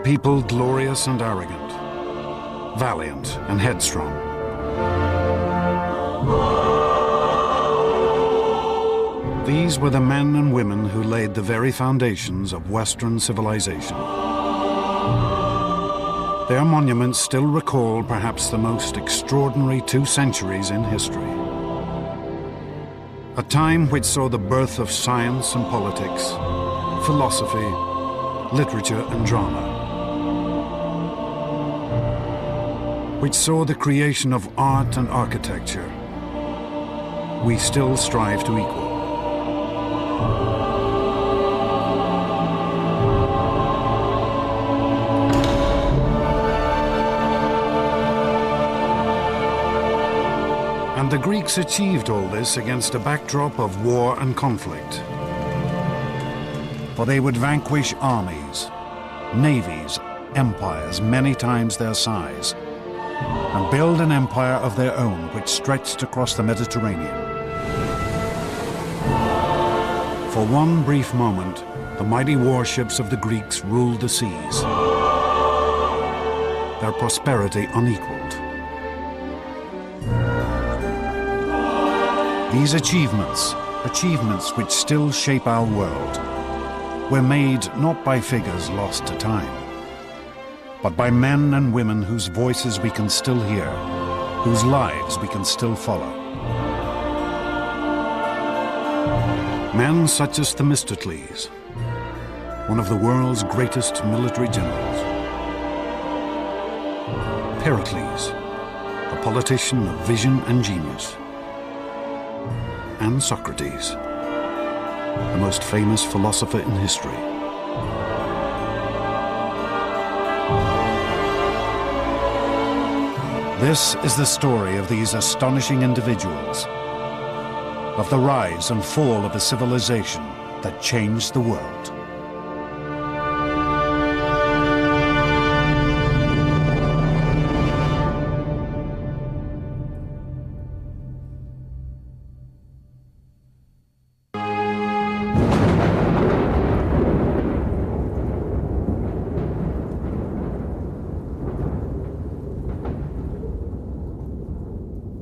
people glorious and arrogant, valiant and headstrong. These were the men and women who laid the very foundations of Western civilization. Their monuments still recall perhaps the most extraordinary 2 centuries in history. A time which saw the birth of science and politics, philosophy, literature and drama. Which saw the creation of art and architecture we still strive to equal. And the Greeks achieved all this against a backdrop of war and conflict. For they would vanquish armies, navies, empires many times their size, and build an empire of their own which stretched across the Mediterranean. For one brief moment, the mighty warships of the Greeks ruled the seas, their prosperity unequaled. These achievements which still shape our world, were made not by figures lost to time, but by men and women whose voices we can still hear, whose lives we can still follow. Men such as Themistocles, one of the world's greatest military generals. Pericles, a politician of vision and genius. And Socrates, the most famous philosopher in history. This is the story of these astonishing individuals, of the rise and fall of a civilization that changed the world.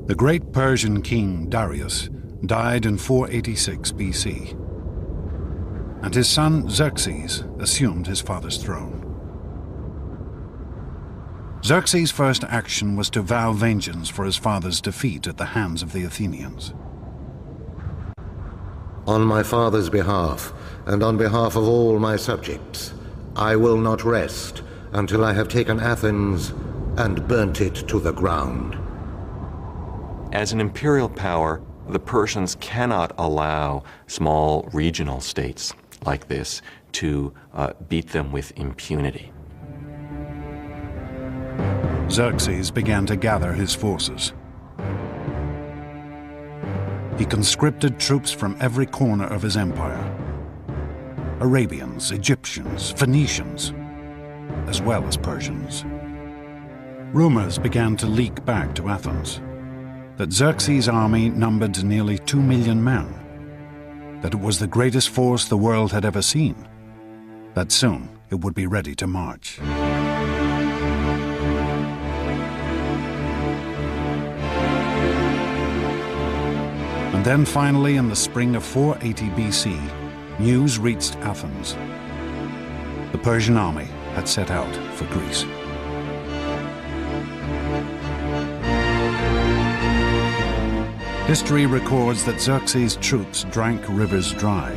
The great Persian king Darius died in 486 BC, and his son Xerxes assumed his father's throne. Xerxes' first action was to vow vengeance for his father's defeat at the hands of the Athenians. On my father's behalf, and on behalf of all my subjects, I will not rest until I have taken Athens and burnt it to the ground. As an imperial power, the Persians cannot allow small regional states like this to beat them with impunity. Xerxes began to gather his forces. He conscripted troops from every corner of his empire. Arabians, Egyptians, Phoenicians, as well as Persians. Rumors began to leak back to Athens that Xerxes' army numbered nearly 2 million men, that it was the greatest force the world had ever seen, that soon it would be ready to march. And then finally, in the spring of 480 BC, news reached Athens. The Persian army had set out for Greece. History records that Xerxes' troops drank rivers dry.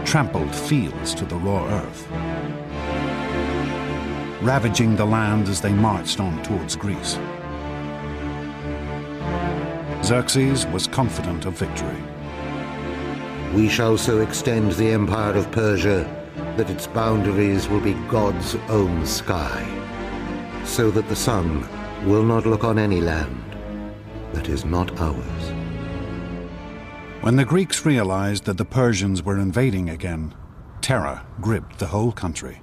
Trampled fields to the raw earth, ravaging the land as they marched on towards Greece. Xerxes was confident of victory. We shall so extend the empire of Persia that its boundaries will be God's own sky, so that the sun will not look on any land that is not ours. When the Greeks realized that the Persians were invading again, terror gripped the whole country.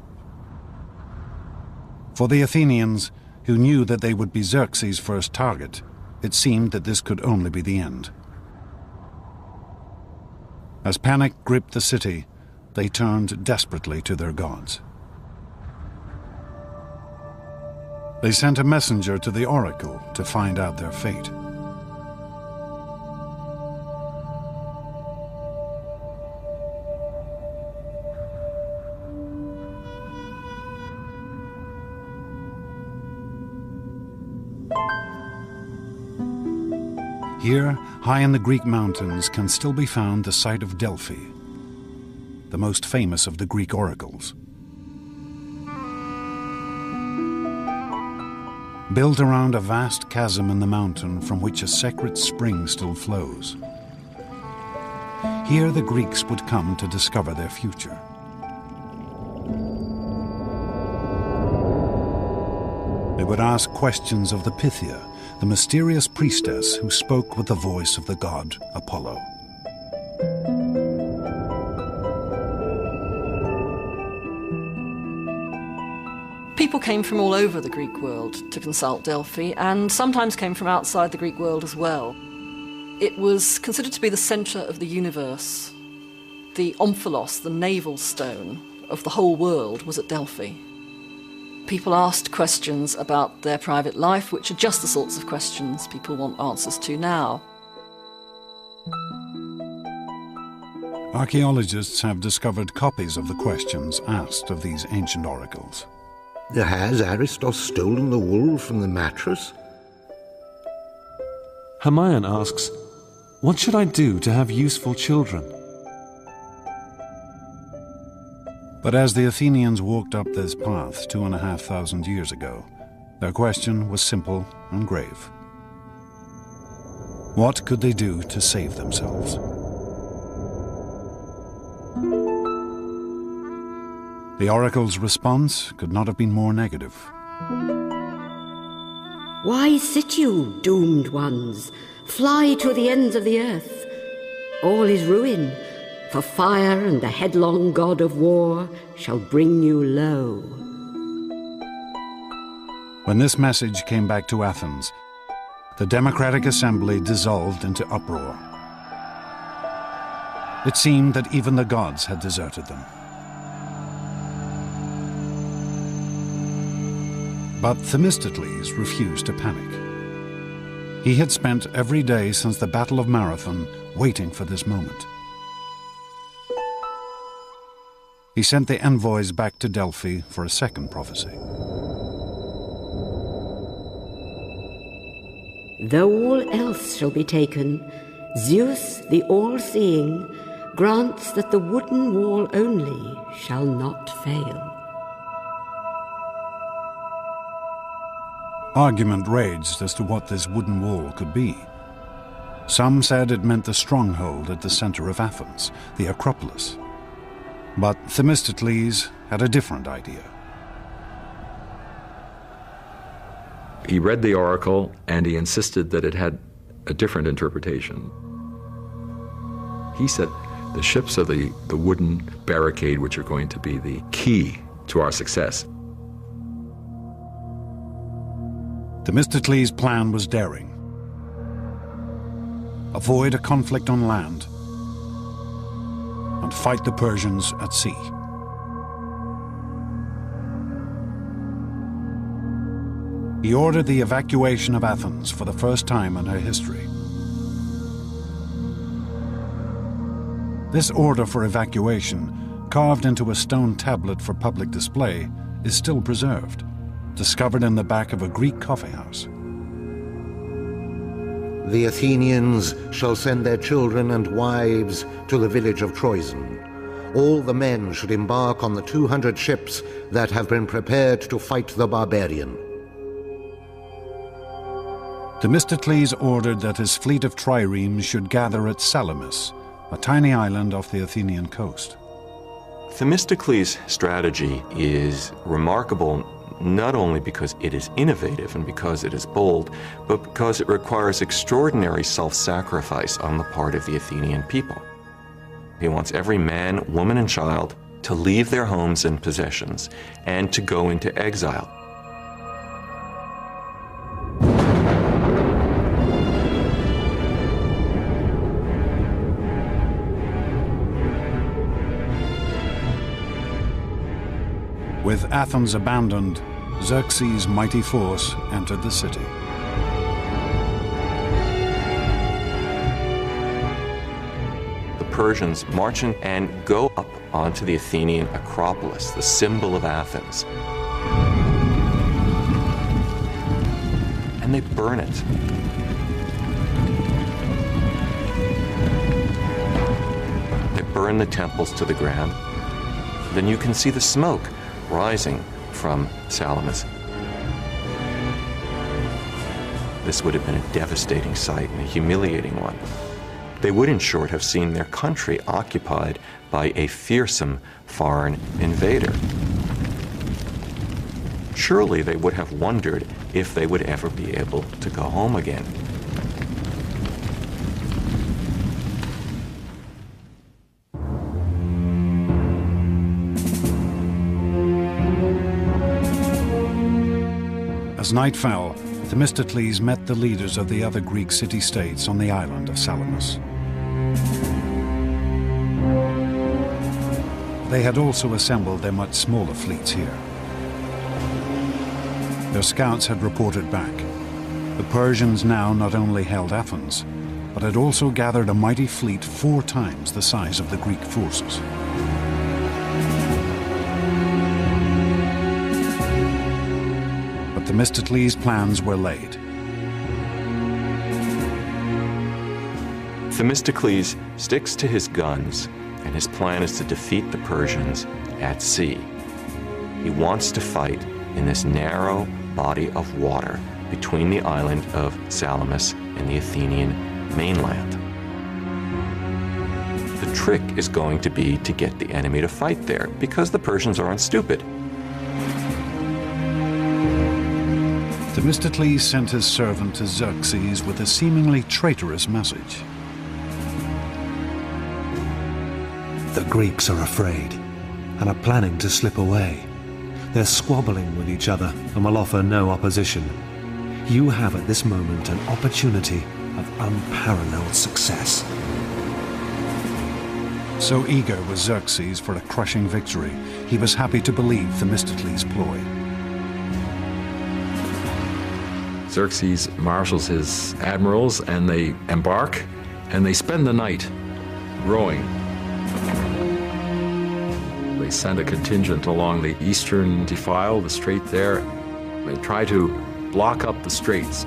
For the Athenians, who knew that they would be Xerxes' first target, it seemed that this could only be the end. As panic gripped the city, they turned desperately to their gods. They sent a messenger to the oracle to find out their fate. Here, high in the Greek mountains, can still be found the site of Delphi, the most famous of the Greek oracles. Built around a vast chasm in the mountain from which a sacred spring still flows. Here the Greeks would come to discover their future. They would ask questions of the Pythia, the mysterious priestess who spoke with the voice of the god Apollo. People came from all over the Greek world to consult Delphi, and sometimes came from outside the Greek world as well. It was considered to be the centre of the universe. The omphalos, the navel stone of the whole world, was at Delphi. People asked questions about their private life, which are just the sorts of questions people want answers to now. Archaeologists have discovered copies of the questions asked of these ancient oracles. Has Aristos stolen the wool from the mattress? Hermione asks, "What should I do to have useful children?" But as the Athenians walked up this path 2,500 years ago, their question was simple and grave. What could they do to save themselves? The oracle's response could not have been more negative. Why sit you, doomed ones? Fly to the ends of the earth. All is ruin, for fire and the headlong god of war shall bring you low. When this message came back to Athens, the Democratic Assembly dissolved into uproar. It seemed that even the gods had deserted them. But Themistocles refused to panic. He had spent every day since the Battle of Marathon waiting for this moment. He sent the envoys back to Delphi for a second prophecy. Though all else shall be taken, Zeus, the all-seeing, grants that the wooden wall only shall not fail. Argument raged as to what this wooden wall could be. Some said it meant the stronghold at the center of Athens, the Acropolis. But Themistocles had a different idea. He read the oracle and he insisted that it had a different interpretation. He said the ships are the wooden barricade which are going to be the key to our success. Themistocles' plan was daring. Avoid a conflict on land and fight the Persians at sea. He ordered the evacuation of Athens for the first time in her history. This order for evacuation, carved into a stone tablet for public display, is still preserved, discovered in the back of a Greek coffeehouse. The Athenians shall send their children and wives to the village of Troezen. All the men should embark on the 200 ships that have been prepared to fight the barbarian. Themistocles ordered that his fleet of triremes should gather at Salamis, a tiny island off the Athenian coast. Themistocles' strategy is remarkable not only because it is innovative and because it is bold, but because it requires extraordinary self-sacrifice on the part of the Athenian people. He wants every man, woman, and child to leave their homes and possessions and to go into exile. With Athens abandoned, Xerxes' mighty force entered the city. The Persians march in and go up onto the Athenian Acropolis, the symbol of Athens. And they burn it. They burn the temples to the ground. Then you can see the smoke rising from Salamis. This would have been a devastating sight and a humiliating one. They would, in short, have seen their country occupied by a fearsome foreign invader. Surely they would have wondered if they would ever be able to go home again. As night fell, Themistocles met the leaders of the other Greek city-states on the island of Salamis. They had also assembled their much smaller fleets here. Their scouts had reported back. The Persians now not only held Athens, but had also gathered a mighty fleet 4 times the size of the Greek forces. But Themistocles' plans were laid. Themistocles sticks to his guns, and his plan is to defeat the Persians at sea. He wants to fight in this narrow body of water between the island of Salamis and the Athenian mainland. The trick is going to be to get the enemy to fight there, because the Persians aren't stupid. Themistocles sent his servant to Xerxes with a seemingly traitorous message. The Greeks are afraid and are planning to slip away. They're squabbling with each other and will offer no opposition. You have at this moment an opportunity of unparalleled success. So eager was Xerxes for a crushing victory, he was happy to believe Themistocles' ploy. Xerxes marshals his admirals, and they embark, and they spend the night rowing. They send a contingent along the eastern defile, the strait there. They try to block up the straits.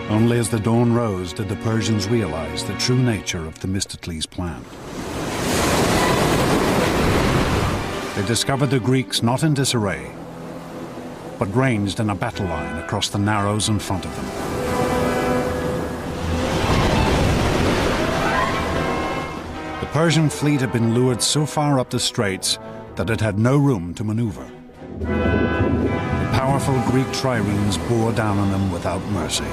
Only as the dawn rose did the Persians realize the true nature of Themistocles' plan. They discovered the Greeks not in disarray, but ranged in a battle line across the narrows in front of them. The Persian fleet had been lured so far up the straits that it had no room to maneuver. The powerful Greek triremes bore down on them without mercy.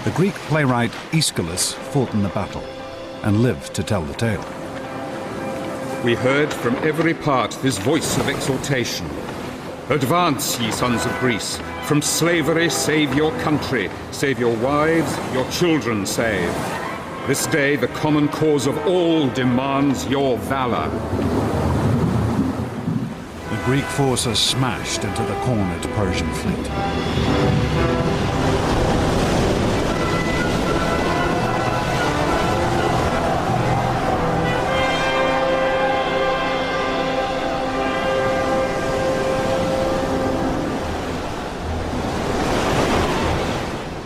The Greek playwright Aeschylus fought in the battle and lived to tell the tale. We heard from every part this voice of exhortation. Advance, ye sons of Greece, from slavery save your country, save your wives, your children save. This day the common cause of all demands your valor. The Greek forces smashed into the cornered Persian fleet.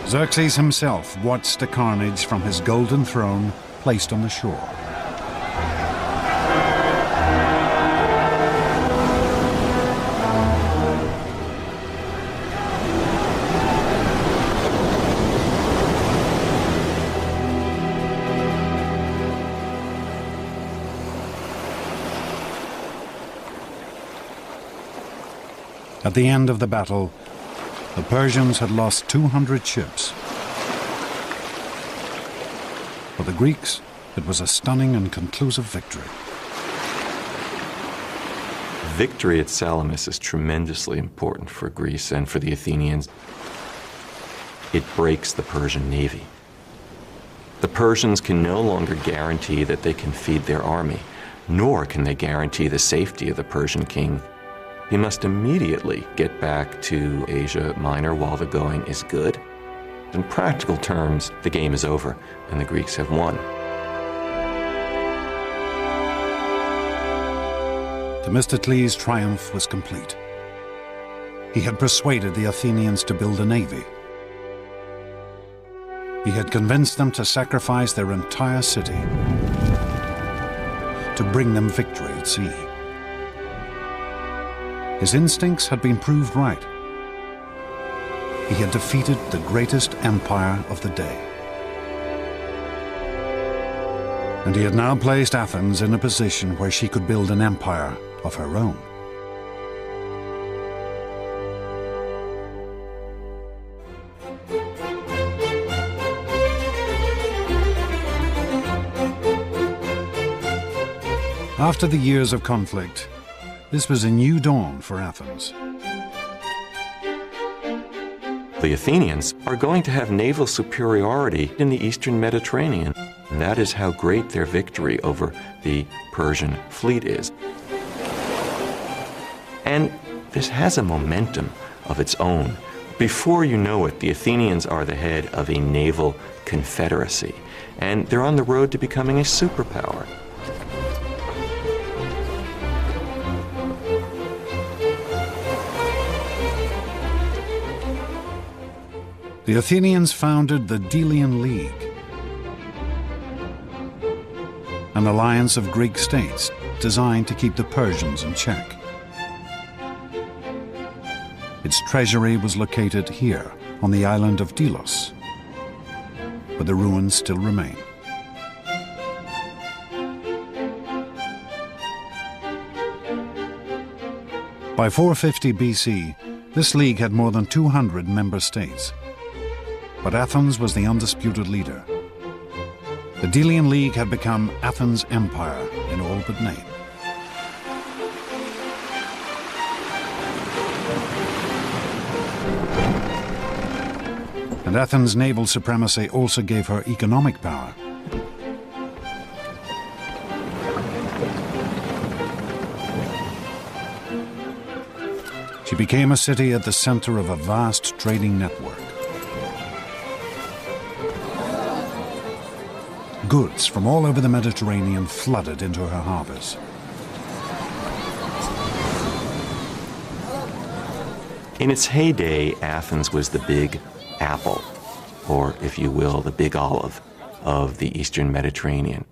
Xerxes himself watched the carnage from his golden throne placed on the shore. At the end of the battle, the Persians had lost 200 ships. For the Greeks, it was a stunning and conclusive victory. victory at Salamis is tremendously important for Greece and for the Athenians. It breaks the Persian navy. The Persians can no longer guarantee that they can feed their army, nor can they guarantee the safety of the Persian king. He must immediately get back to Asia Minor while the going is good. In practical terms, the game is over, and the Greeks have won. Themistocles' triumph was complete. He had persuaded the Athenians to build a navy. He had convinced them to sacrifice their entire city to bring them victory at sea. His instincts had been proved right. He had defeated the greatest empire of the day. And he had now placed Athens in a position where she could build an empire of her own. After the years of conflict, this was a new dawn for Athens. The Athenians are going to have naval superiority in the eastern Mediterranean. And that is how great their victory over the Persian fleet is. And this has a momentum of its own. Before you know it, the Athenians are the head of a naval confederacy, and they're on the road to becoming a superpower. The Athenians founded the Delian League, an alliance of Greek states designed to keep the Persians in check. Its treasury was located here on the island of Delos, where the ruins still remain. By 450 BC, this league had more than 200 member states, but Athens was the undisputed leader. The Delian League had become Athens' empire in all but name. And Athens' naval supremacy also gave her economic power. She became a city at the center of a vast trading network. Goods from all over the Mediterranean flooded into her harbors. In its heyday, Athens was the big apple, or if you will, the big olive of the eastern Mediterranean.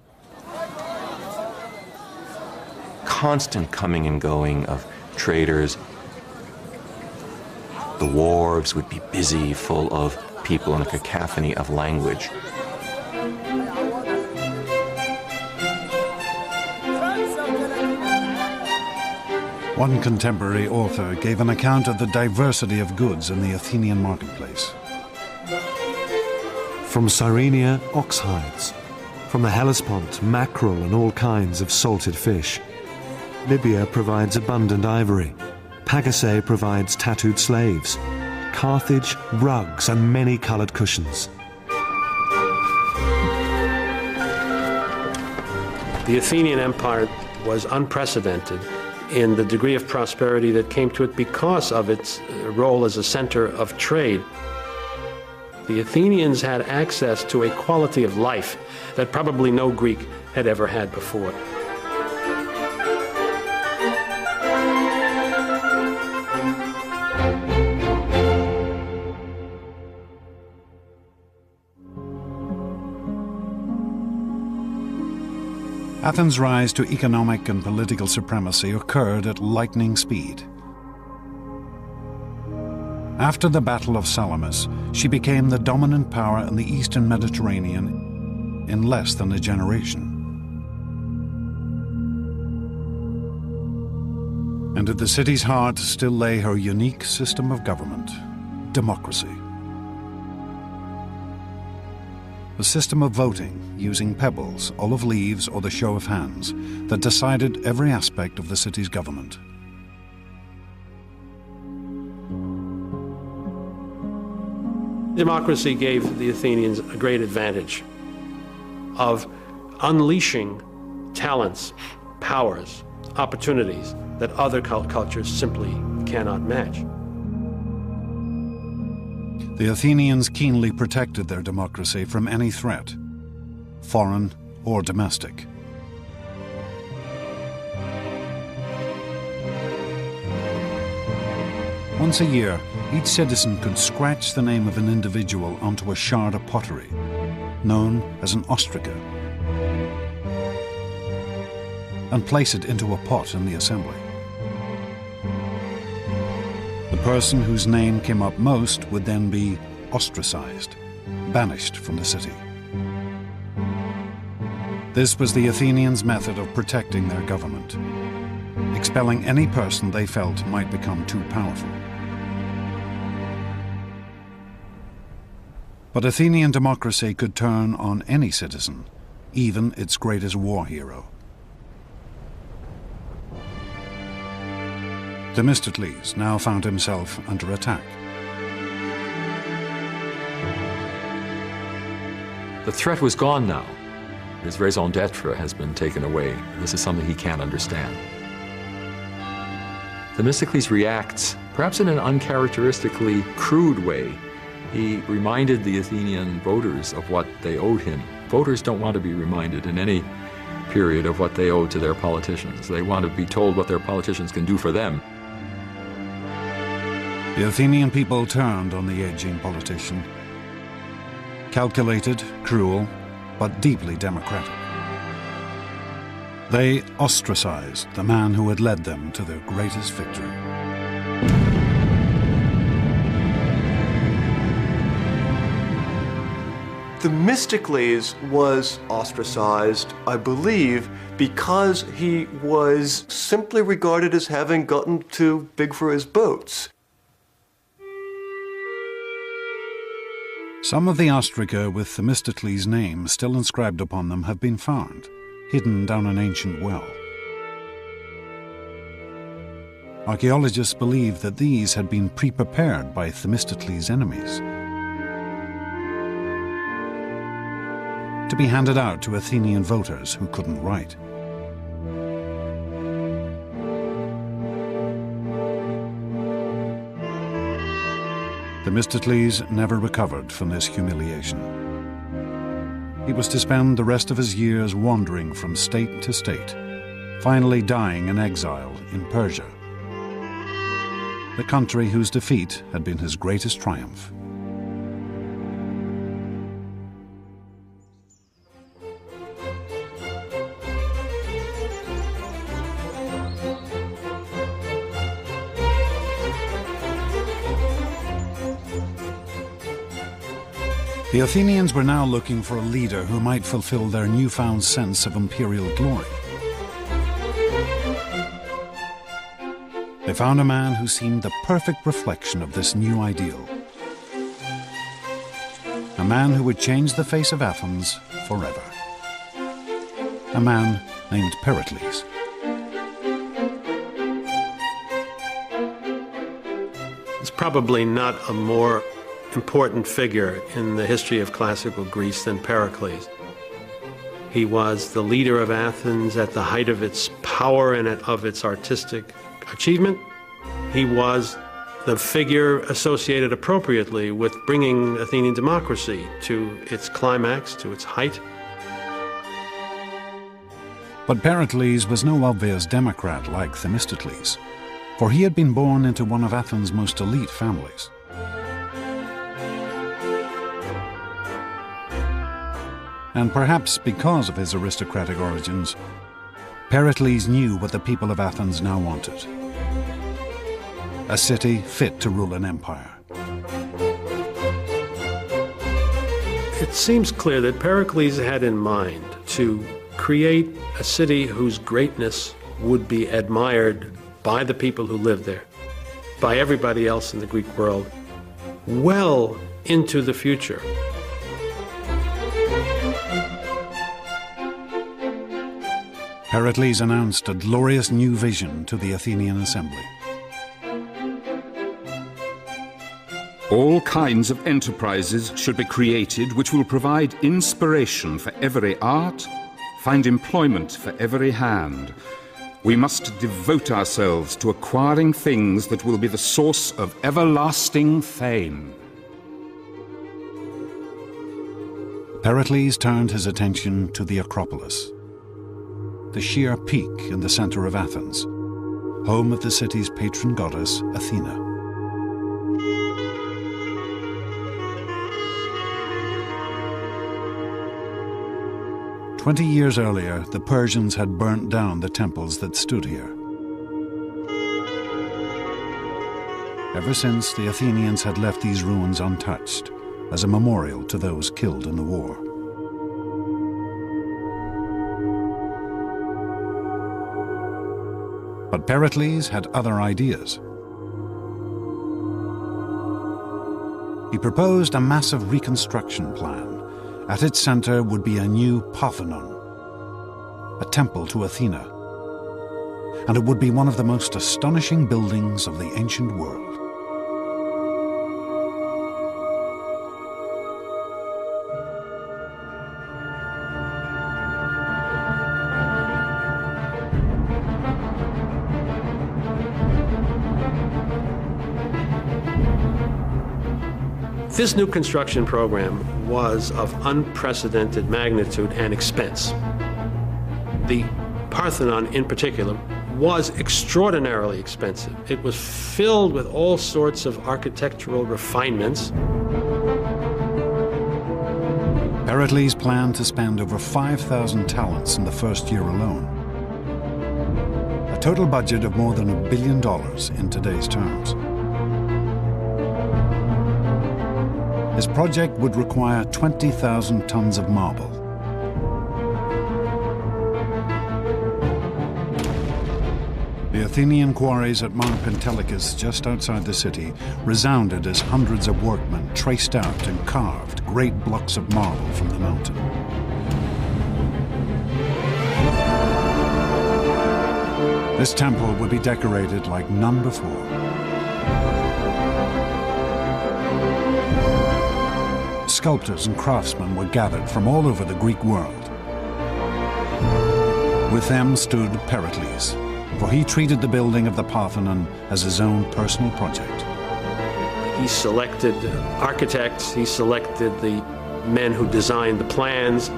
Constant coming and going of traders. The wharves would be busy, full of people in a cacophony of language. One contemporary author gave an account of the diversity of goods in the Athenian marketplace. From Cyrenia, ox hides. From the Hellespont, mackerel and all kinds of salted fish. Libya provides abundant ivory. Pagasae provides tattooed slaves. Carthage, rugs and many-coloured cushions. The Athenian Empire was unprecedented in the degree of prosperity that came to it because of its role as a center of trade. The Athenians had access to a quality of life that probably no Greek had ever had before. Athens' rise to economic and political supremacy occurred at lightning speed. After the Battle of Salamis, she became the dominant power in the eastern Mediterranean in less than a generation. And at the city's heart still lay her unique system of government, democracy. A system of voting using pebbles, olive leaves, or the show of hands that decided every aspect of the city's government. Democracy gave the Athenians a great advantage of unleashing talents, powers, opportunities that other cultures simply cannot match. The Athenians keenly protected their democracy from any threat, foreign or domestic. Once a year, each citizen could scratch the name of an individual onto a shard of pottery, known as an ostraca, and place it into a pot in the assembly. The person whose name came up most would then be ostracized, banished from the city. This was the Athenians' method of protecting their government, expelling any person they felt might become too powerful. But Athenian democracy could turn on any citizen, even its greatest war hero. Themistocles now found himself under attack. The threat was gone now. His raison d'etre has been taken away. This is something he can't understand. Themistocles reacts, perhaps in an uncharacteristically crude way. He reminded the Athenian voters of what they owed him. Voters don't want to be reminded in any period of what they owe to their politicians. They want to be told what their politicians can do for them. The Athenian people turned on the aging politician. Calculated, cruel, but deeply democratic. They ostracized the man who had led them to their greatest victory. Themistocles was ostracized, I believe, because he was simply regarded as having gotten too big for his boots. Some of the ostraca with Themistocles' name still inscribed upon them have been found, hidden down an ancient well. Archaeologists believe that these had been pre-prepared by Themistocles' enemies, to be handed out to Athenian voters who couldn't write. Themistocles never recovered from this humiliation. He was to spend the rest of his years wandering from state to state, finally dying in exile in Persia, the country whose defeat had been his greatest triumph. The Athenians were now looking for a leader who might fulfill their newfound sense of imperial glory. They found a man who seemed the perfect reflection of this new ideal. A man who would change the face of Athens forever. A man named Pericles. It's probably not a more important figure in the history of classical Greece than Pericles. He was the leader of Athens at the height of its power and of its artistic achievement. He was the figure associated appropriately with bringing Athenian democracy to its climax, to its height. But Pericles was no obvious democrat like Themistocles, for he had been born into one of Athens' most elite families. And perhaps because of his aristocratic origins, Pericles knew what the people of Athens now wanted: a city fit to rule an empire. It seems clear that Pericles had in mind to create a city whose greatness would be admired by the people who lived there, by everybody else in the Greek world, well into the future. Pericles announced a glorious new vision to the Athenian assembly. All kinds of enterprises should be created which will provide inspiration for every art, find employment for every hand. We must devote ourselves to acquiring things that will be the source of everlasting fame. Pericles turned his attention to the Acropolis, the sheer peak in the center of Athens, home of the city's patron goddess, Athena. "20 years earlier, the Persians had burnt down the temples that stood here. Ever since, the Athenians had left these ruins untouched, as a memorial to those killed in the war. But Pericles had other ideas. He proposed a massive reconstruction plan. At its center would be a new Parthenon, a temple to Athena, and it would be one of the most astonishing buildings of the ancient world. This new construction program was of unprecedented magnitude and expense. The Parthenon in particular was extraordinarily expensive. It was filled with all sorts of architectural refinements. Pericles planned to spend over 5,000 talents in the first year alone, a total budget of more than $1 billion in today's terms. His project would require 20,000 tons of marble. The Athenian quarries at Mount Pentelicus, just outside the city, resounded as hundreds of workmen traced out and carved great blocks of marble from the mountain. This temple would be decorated like none before. Sculptors and craftsmen were gathered from all over the Greek world. With them stood Pericles, for he treated the building of the Parthenon as his own personal project. He selected architects, he selected the men who designed the plans.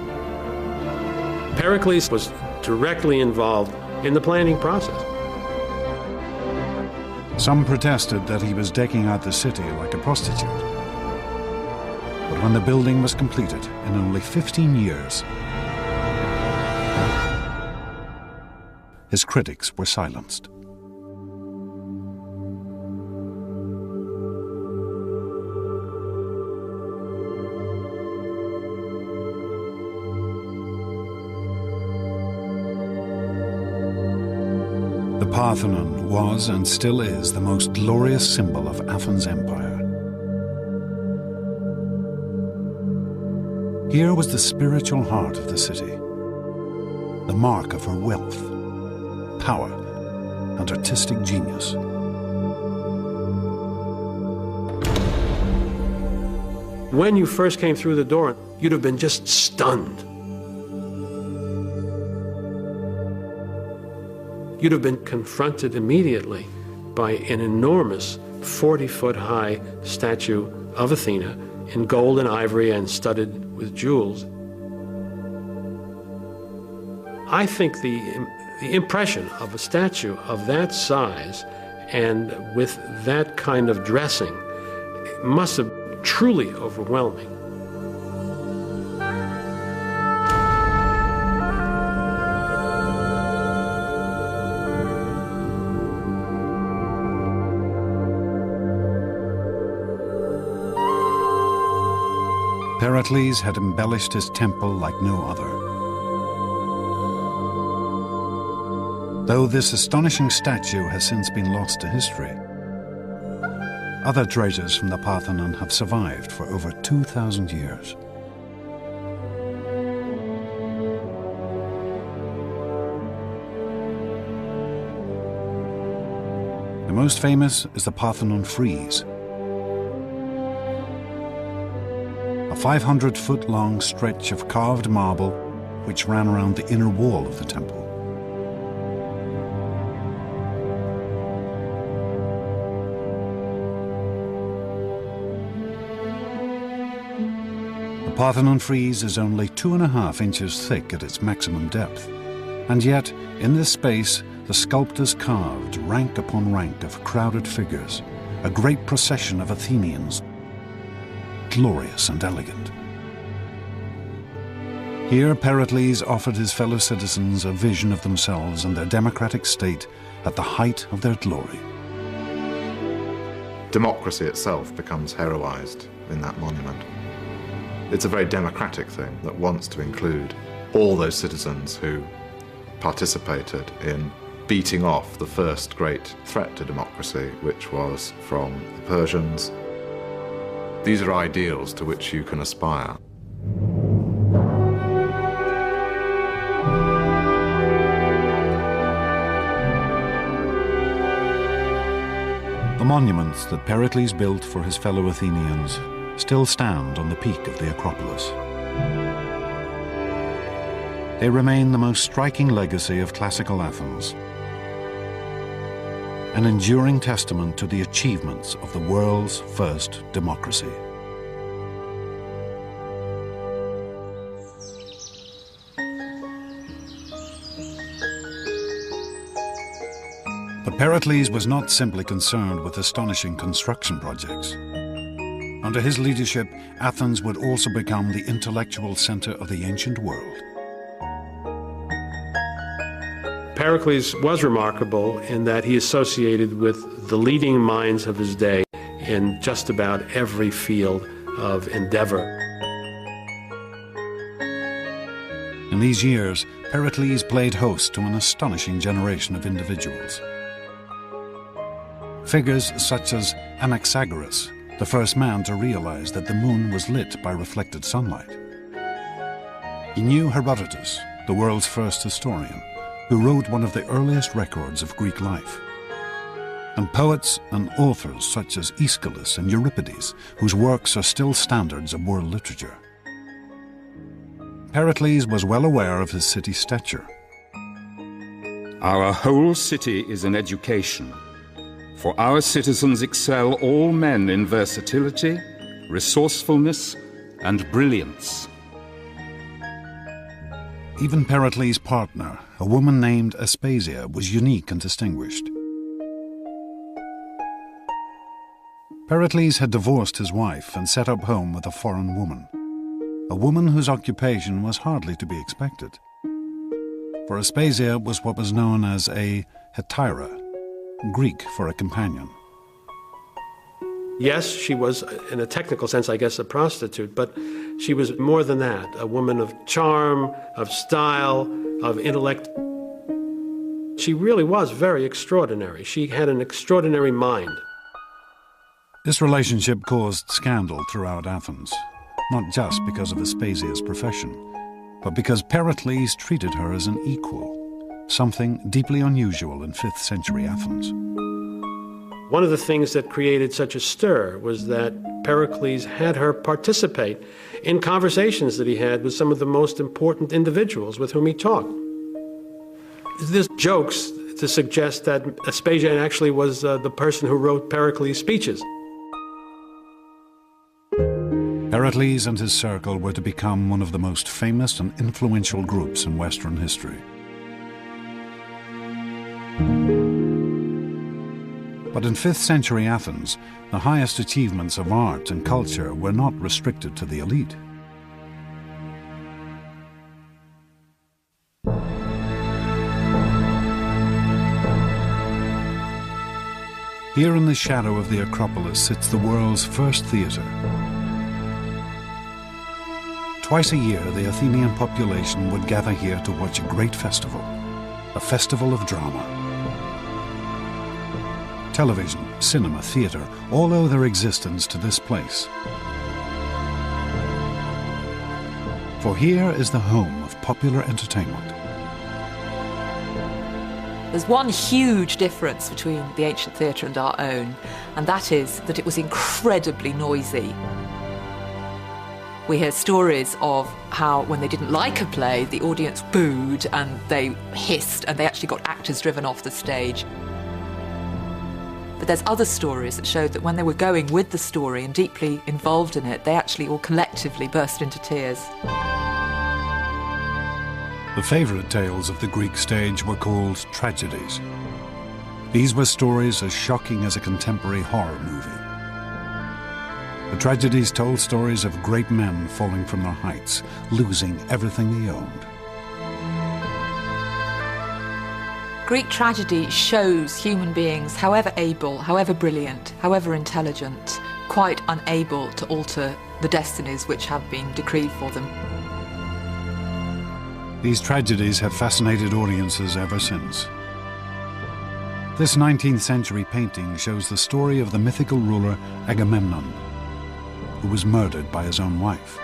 Pericles was directly involved in the planning process. Some protested that he was decking out the city like a prostitute. But when the building was completed in only 15 years, his critics were silenced. The Parthenon was and still is the most glorious symbol of Athens' empire. Here was the spiritual heart of the city, the mark of her wealth, power, and artistic genius. When you first came through the door, you'd have been just stunned. You'd have been confronted immediately by an enormous 40-foot-high statue of Athena in gold and ivory and studded with jewels. I think the impression of a statue of that size and with that kind of dressing must have been truly overwhelming. Pericles had embellished his temple like no other. Though this astonishing statue has since been lost to history, other treasures from the Parthenon have survived for over 2,000 years. The most famous is the Parthenon frieze. 500-foot-long stretch of carved marble which ran around the inner wall of the temple. The Parthenon frieze is only 2.5 inches thick at its maximum depth, and yet in this space the sculptors carved rank upon rank of crowded figures, a great procession of Athenians, glorious and elegant. Here Pericles offered his fellow citizens a vision of themselves and their democratic state at the height of their glory. Democracy itself becomes heroized in that monument. It's a very democratic thing that wants to include all those citizens who participated in beating off the first great threat to democracy, which was from the Persians. These are ideals to which you can aspire. The monuments that Pericles built for his fellow Athenians still stand on the peak of the Acropolis. They remain the most striking legacy of classical Athens, an enduring testament to the achievements of the world's first democracy. But Pericles was not simply concerned with astonishing construction projects. Under his leadership, Athens would also become the intellectual center of the ancient world. Pericles was remarkable in that he associated with the leading minds of his day in just about every field of endeavor. In these years, Pericles played host to an astonishing generation of individuals. Figures such as Anaxagoras, the first man to realize that the moon was lit by reflected sunlight. He knew Herodotus, the world's first historian, who wrote one of the earliest records of Greek life. And poets and authors such as Aeschylus and Euripides, whose works are still standards of world literature. Pericles was well aware of his city's stature. Our whole city is an education. For our citizens excel all men in versatility, resourcefulness, and brilliance. Even Pericles' partner, a woman named Aspasia, was unique and distinguished. Pericles had divorced his wife and set up home with a foreign woman, a woman whose occupation was hardly to be expected. For Aspasia was what was known as a hetaira, Greek for a companion. Yes, she was, in a technical sense, I guess, a prostitute, but she was more than that, a woman of charm, of style, of intellect. She really was very extraordinary. She had an extraordinary mind. This relationship caused scandal throughout Athens, not just because of Aspasia's profession, but because Pericles treated her as an equal, something deeply unusual in 5th century Athens. One of the things that created such a stir was that Pericles had her participate in conversations that he had with some of the most important individuals with whom he talked. There's jokes to suggest that Aspasia actually was the person who wrote Pericles' speeches. Pericles and his circle were to become one of the most famous and influential groups in Western history. But in 5th century Athens, the highest achievements of art and culture were not restricted to the elite. Here in the shadow of the Acropolis sits the world's first theatre. Twice a year, the Athenian population would gather here to watch a great festival, a festival of drama. Television, cinema, theatre, all owe their existence to this place. For here is the home of popular entertainment. There's one huge difference between the ancient theatre and our own, and that is that it was incredibly noisy. We hear stories of how when they didn't like a play, the audience booed and they hissed and they actually got actors driven off the stage. But there's other stories that showed that when they were going with the story and deeply involved in it, they actually all collectively burst into tears. The favourite tales of the Greek stage were called tragedies. These were stories as shocking as a contemporary horror movie. The tragedies told stories of great men falling from their heights, losing everything they owned. Greek tragedy shows human beings, however able, however brilliant, however intelligent, quite unable to alter the destinies which have been decreed for them. These tragedies have fascinated audiences ever since. This 19th century painting shows the story of the mythical ruler Agamemnon, who was murdered by his own wife.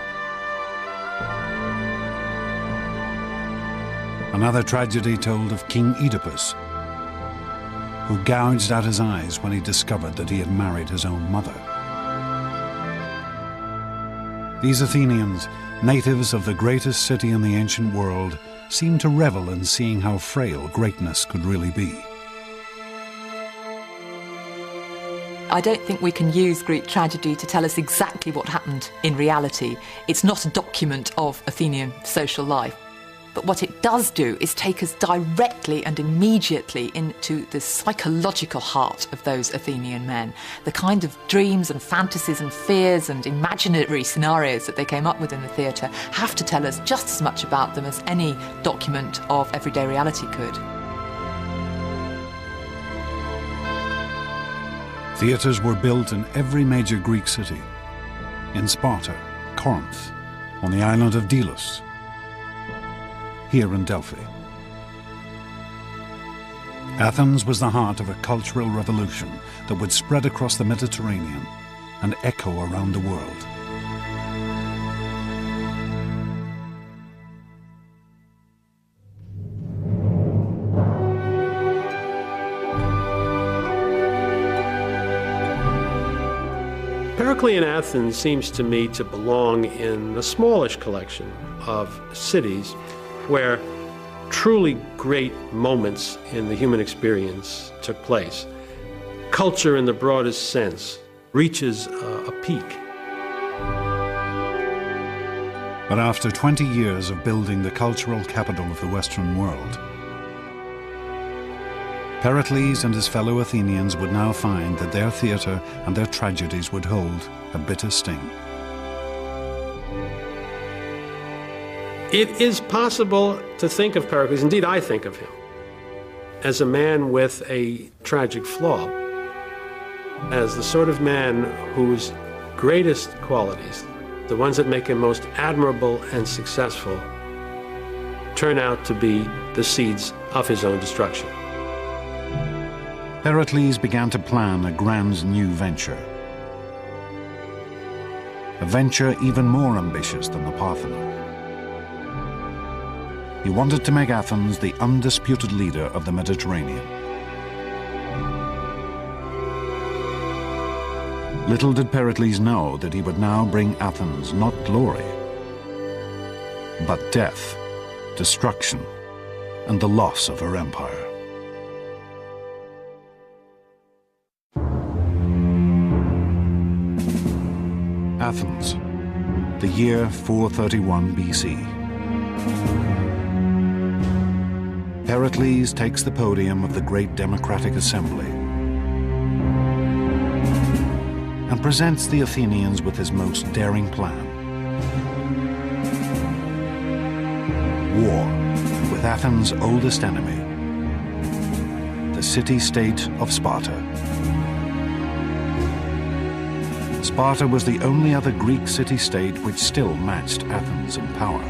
Another tragedy told of King Oedipus, who gouged out his eyes when he discovered that he had married his own mother. These Athenians, natives of the greatest city in the ancient world, seemed to revel in seeing how frail greatness could really be. I don't think we can use Greek tragedy to tell us exactly what happened in reality. It's not a document of Athenian social life. But what it does do is take us directly and immediately into the psychological heart of those Athenian men. The kind of dreams and fantasies and fears and imaginary scenarios that they came up with in the theatre have to tell us just as much about them as any document of everyday reality could. Theatres were built in every major Greek city, in Sparta, Corinth, on the island of Delos, here in Delphi. Athens was the heart of a cultural revolution that would spread across the Mediterranean and echo around the world. Periclean Athens seems to me to belong in a smallish collection of cities where truly great moments in the human experience took place. Culture in the broadest sense reaches a peak. But after 20 years of building the cultural capital of the Western world, Pericles and his fellow Athenians would now find that their theatre and their tragedies would hold a bitter sting. It is possible to think of Pericles, indeed I think of him, as a man with a tragic flaw, as the sort of man whose greatest qualities, the ones that make him most admirable and successful, turn out to be the seeds of his own destruction. Pericles began to plan a grand new venture. A venture even more ambitious than the Parthenon. He wanted to make Athens the undisputed leader of the Mediterranean. Little did Pericles know that he would now bring Athens not glory, but death, destruction, and the loss of her empire. Athens, the year 431 BC. Pericles takes the podium of the great democratic assembly and presents the Athenians with his most daring plan. War with Athens' oldest enemy, the city-state of Sparta. Sparta was the only other Greek city-state which still matched Athens in power.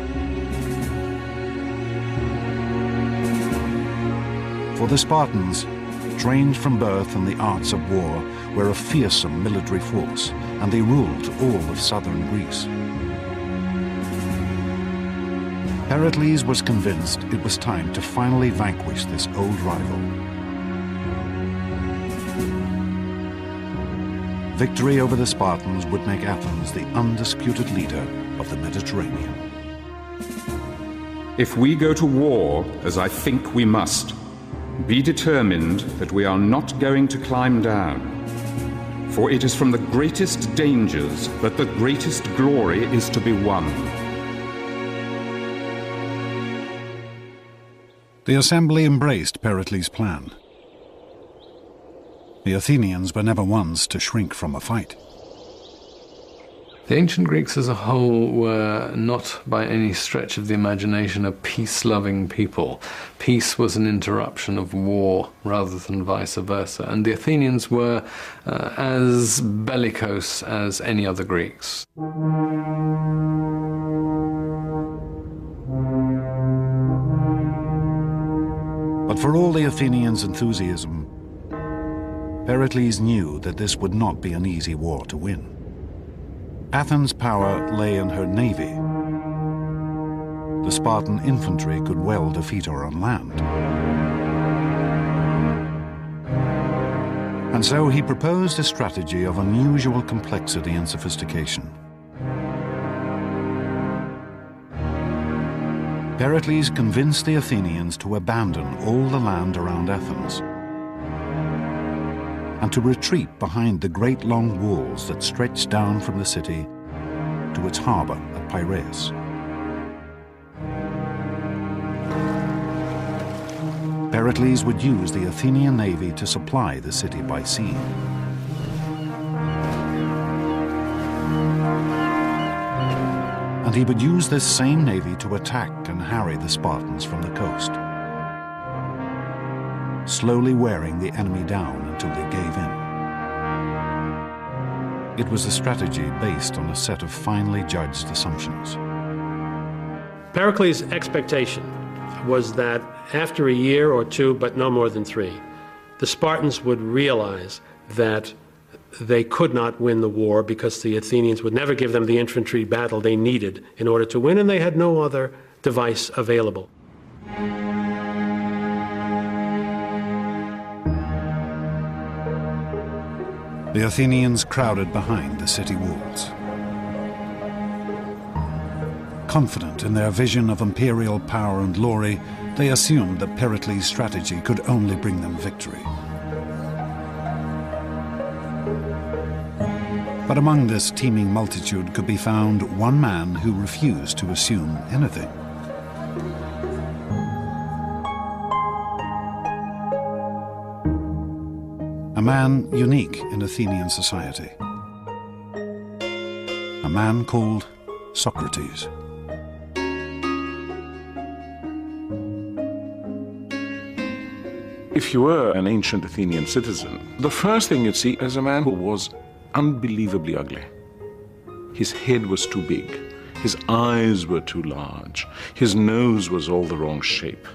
For the Spartans, trained from birth in the arts of war, were a fearsome military force, and they ruled all of southern Greece. Pericles was convinced it was time to finally vanquish this old rival. Victory over the Spartans would make Athens the undisputed leader of the Mediterranean. If we go to war, as I think we must, be determined that we are not going to climb down, for it is from the greatest dangers that the greatest glory is to be won. The assembly embraced Pericles' plan. The Athenians were never ones to shrink from a fight. The ancient Greeks as a whole were not by any stretch of the imagination a peace-loving people. Peace was an interruption of war rather than vice versa, and the Athenians were as bellicose as any other Greeks. But for all the Athenians' enthusiasm, Pericles knew that this would not be an easy war to win. Athens' power lay in her navy. The Spartan infantry could well defeat her on land. And so he proposed a strategy of unusual complexity and sophistication. Pericles convinced the Athenians to abandon all the land around Athens and to retreat behind the great long walls that stretched down from the city to its harbor at Piraeus. Pericles would use the Athenian navy to supply the city by sea. And he would use this same navy to attack and harry the Spartans from the coast, slowly wearing the enemy down until they gave in. It was a strategy based on a set of finely judged assumptions. Pericles' expectation was that after a year or two, but no more than 3, the Spartans would realize that they could not win the war because the Athenians would never give them the infantry battle they needed in order to win, and they had no other device available. The Athenians crowded behind the city walls. Confident in their vision of imperial power and glory, they assumed that Pericles' strategy could only bring them victory. But among this teeming multitude could be found one man who refused to assume anything. A man unique in Athenian society. A man called Socrates. If you were an ancient Athenian citizen, the first thing you'd see is a man who was unbelievably ugly. His head was too big, his eyes were too large, his nose was all the wrong shape.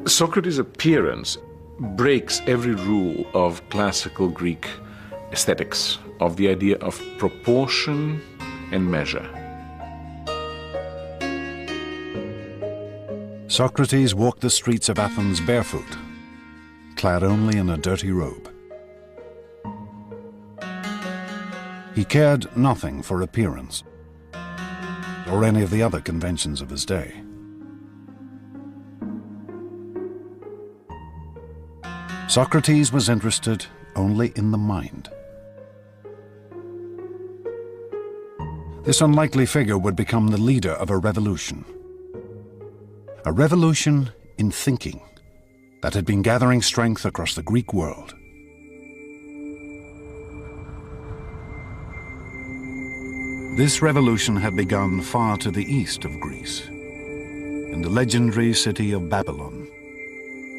Socrates' appearance breaks every rule of classical Greek aesthetics, of the idea of proportion and measure. Socrates walked the streets of Athens barefoot, clad only in a dirty robe. He cared nothing for appearance or any of the other conventions of his day. Socrates was interested only in the mind. This unlikely figure would become the leader of a revolution in thinking that had been gathering strength across the Greek world. This revolution had begun far to the east of Greece, in the legendary city of Babylon,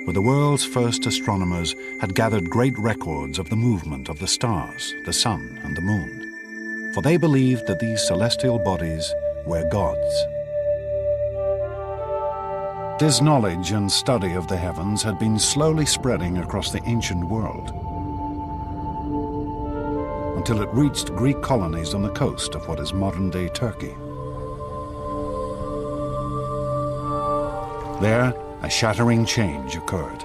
where the world's first astronomers had gathered great records of the movement of the stars, the sun, and the moon, for they believed that these celestial bodies were gods. This knowledge and study of the heavens had been slowly spreading across the ancient world, until it reached Greek colonies on the coast of what is modern-day Turkey. There, a shattering change occurred.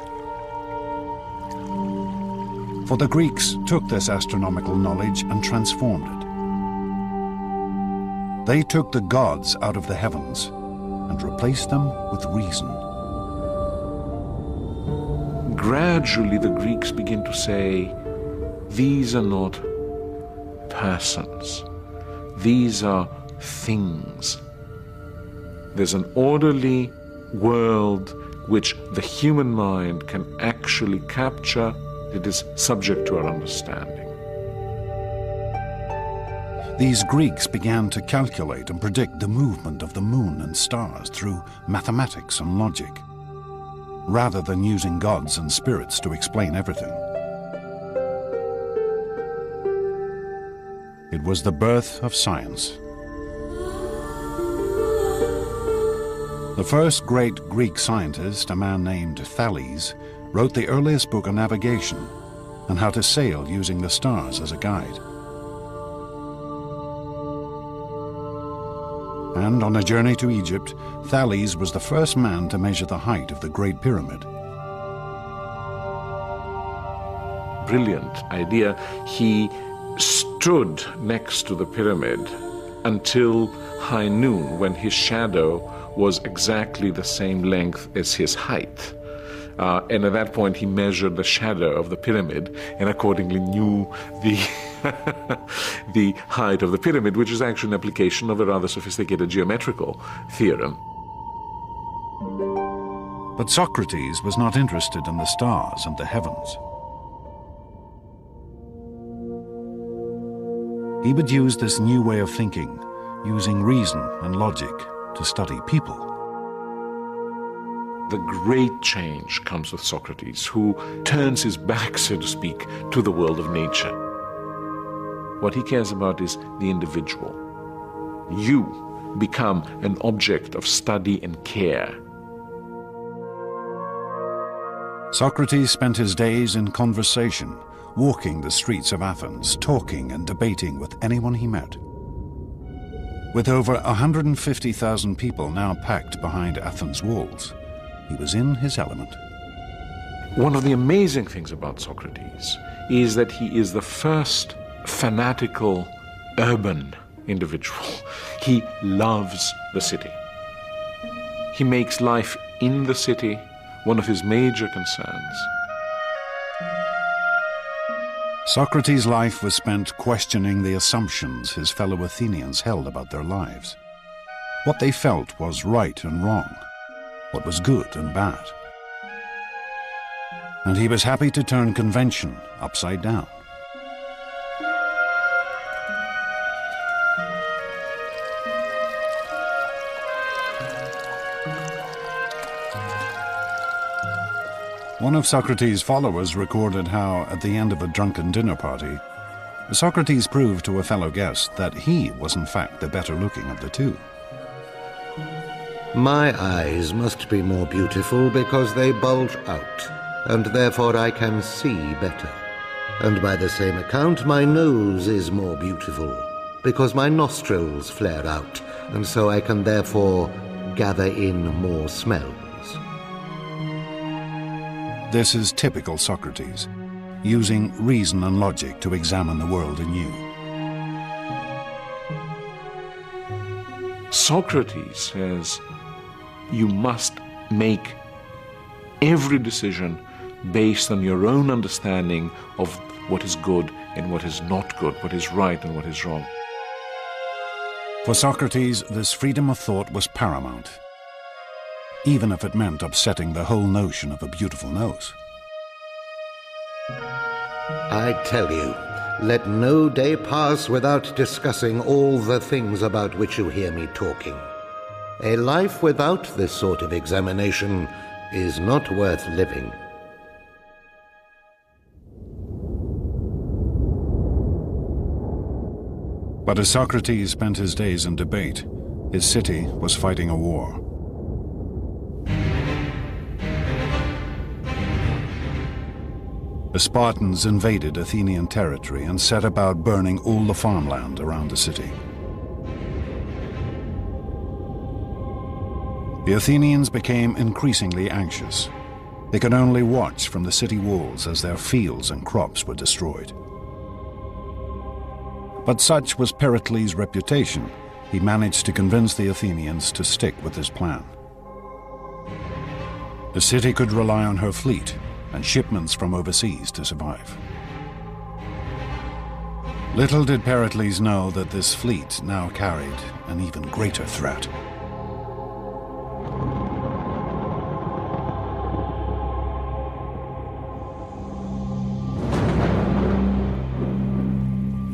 For the Greeks took this astronomical knowledge and transformed it. They took the gods out of the heavens and replaced them with reason. Gradually the Greeks begin to say, these are not persons, these are things. There's an orderly world which the human mind can actually capture. It is subject to our understanding. These Greeks began to calculate and predict the movement of the moon and stars through mathematics and logic, rather than using gods and spirits to explain everything. It was the birth of science. The first great Greek scientist, a man named Thales, wrote the earliest book on navigation and how to sail using the stars as a guide. And on a journey to Egypt, Thales was the first man to measure the height of the Great Pyramid. Brilliant idea. He stood next to the pyramid until high noon, when his shadow was exactly the same length as his height. And at that point he measured the shadow of the pyramid and accordingly knew the the height of the pyramid, which is actually an application of a rather sophisticated geometrical theorem. But Socrates was not interested in the stars and the heavens. He would use this new way of thinking, using reason and logic, to study people. The great change comes with Socrates, who turns his back, so to speak, to the world of nature. What he cares about is the individual. You become an object of study and care. Socrates spent his days in conversation, walking the streets of Athens, talking and debating with anyone he met. With over 150,000 people now packed behind Athens' walls, he was in his element. One of the amazing things about Socrates is that he is the first fanatical urban individual. He loves the city. He makes life in the city one of his major concerns. Socrates' life was spent questioning the assumptions his fellow Athenians held about their lives. What they felt was right and wrong, what was good and bad. And he was happy to turn convention upside down. One of Socrates' followers recorded how, at the end of a drunken dinner party, Socrates proved to a fellow guest that he was in fact the better looking of the two. My eyes must be more beautiful because they bulge out, and therefore I can see better. And by the same account, my nose is more beautiful because my nostrils flare out, and so I can therefore gather in more smells. This is typical Socrates, using reason and logic to examine the world anew. Socrates says you must make every decision based on your own understanding of what is good and what is not good, what is right and what is wrong. For Socrates, this freedom of thought was paramount, even if it meant upsetting the whole notion of a beautiful nose. I tell you, let no day pass without discussing all the things about which you hear me talking. A life without this sort of examination is not worth living. But as Socrates spent his days in debate, his city was fighting a war. The Spartans invaded Athenian territory and set about burning all the farmland around the city. The Athenians became increasingly anxious. They could only watch from the city walls as their fields and crops were destroyed. But such was Pericles' reputation, he managed to convince the Athenians to stick with his plan. The city could rely on her fleet and shipments from overseas to survive. Little did Pericles know that this fleet now carried an even greater threat.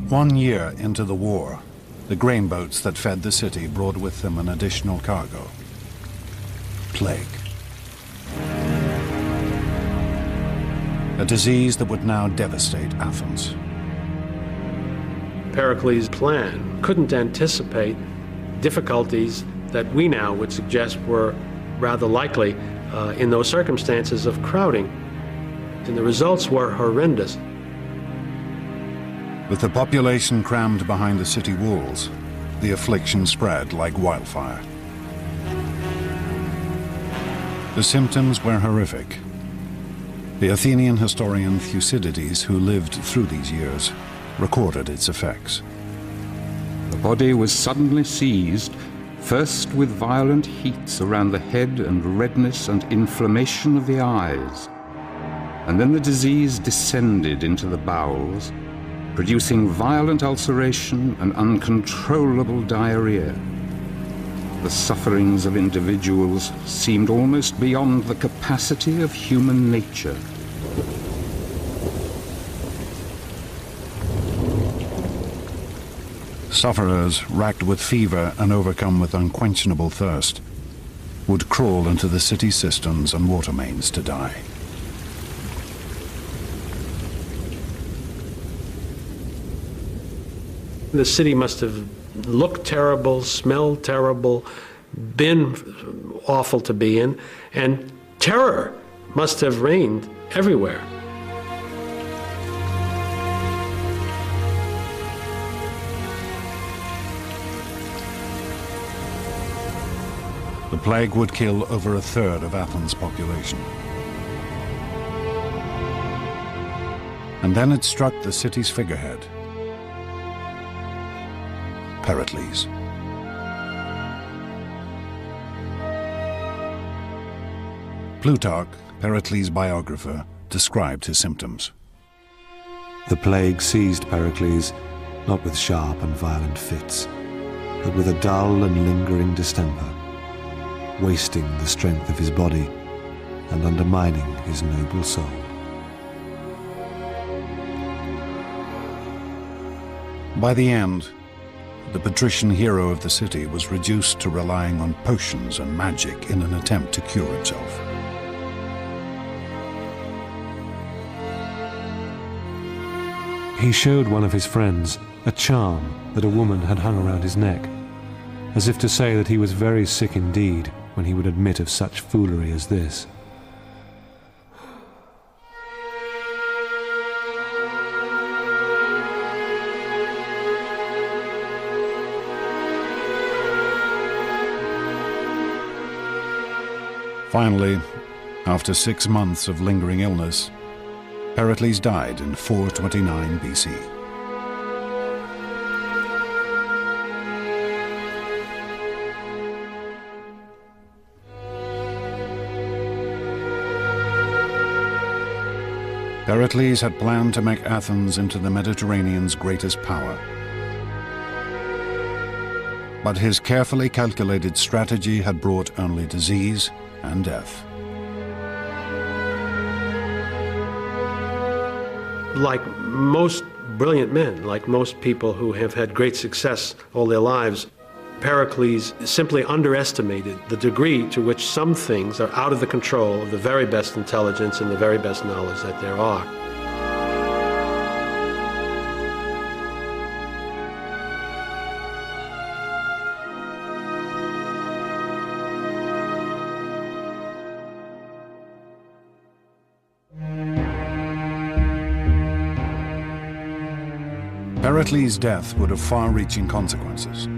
One year into the war, the grain boats that fed the city brought with them an additional cargo: plague. A disease that would now devastate Athens. Pericles' plan couldn't anticipate difficulties that we now would suggest were rather likely in those circumstances of crowding. And the results were horrendous. With the population crammed behind the city walls, the affliction spread like wildfire. The symptoms were horrific. The Athenian historian Thucydides, who lived through these years, recorded its effects. The body was suddenly seized, first with violent heats around the head and redness and inflammation of the eyes, and then the disease descended into the bowels, producing violent ulceration and uncontrollable diarrhea. The sufferings of individuals seemed almost beyond the capacity of human nature. Sufferers, racked with fever and overcome with unquenchable thirst, would crawl into the city cisterns and water mains to die. The city must have looked terrible, smelled terrible, been awful to be in, and terror must have reigned everywhere. The plague would kill over a third of Athens' population. And then it struck the city's figurehead, Pericles. Plutarch, Pericles' biographer, described his symptoms. The plague seized Pericles, not with sharp and violent fits, but with a dull and lingering distemper, wasting the strength of his body and undermining his noble soul. By the end, the patrician hero of the city was reduced to relying on potions and magic in an attempt to cure himself. He showed one of his friends a charm that a woman had hung around his neck, as if to say that he was very sick indeed when he would admit of such foolery as this. Finally, after 6 months of lingering illness, Pericles died in 429 BC. Pericles had planned to make Athens into the Mediterranean's greatest power. But his carefully calculated strategy had brought only disease and death. Like most brilliant men, like most people who have had great success all their lives, Pericles simply underestimated the degree to which some things are out of the control of the very best intelligence and the very best knowledge that there are. Pericles' death would have far-reaching consequences.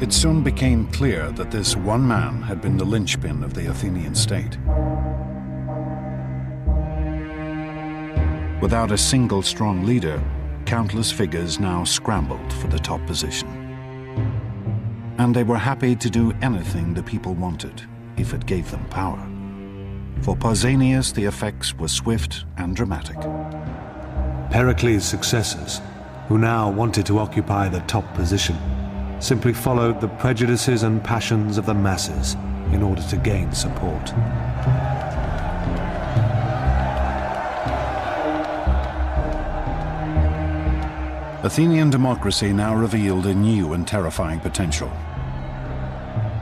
It soon became clear that this one man had been the linchpin of the Athenian state. Without a single strong leader, countless figures now scrambled for the top position. And they were happy to do anything the people wanted, if it gave them power. For Pausanias, the effects were swift and dramatic. Pericles' successors, who now wanted to occupy the top position, simply followed the prejudices and passions of the masses in order to gain support. Athenian democracy now revealed a new and terrifying potential.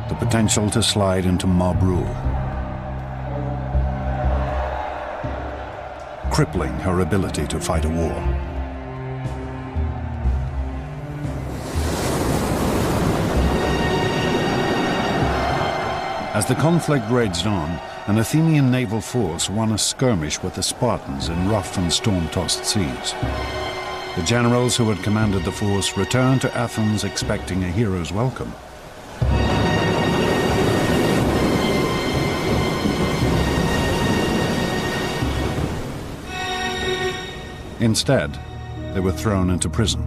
The potential to slide into mob rule, crippling her ability to fight a war. As the conflict raged on, an Athenian naval force won a skirmish with the Spartans in rough and storm-tossed seas. The generals who had commanded the force returned to Athens expecting a hero's welcome. Instead, they were thrown into prison.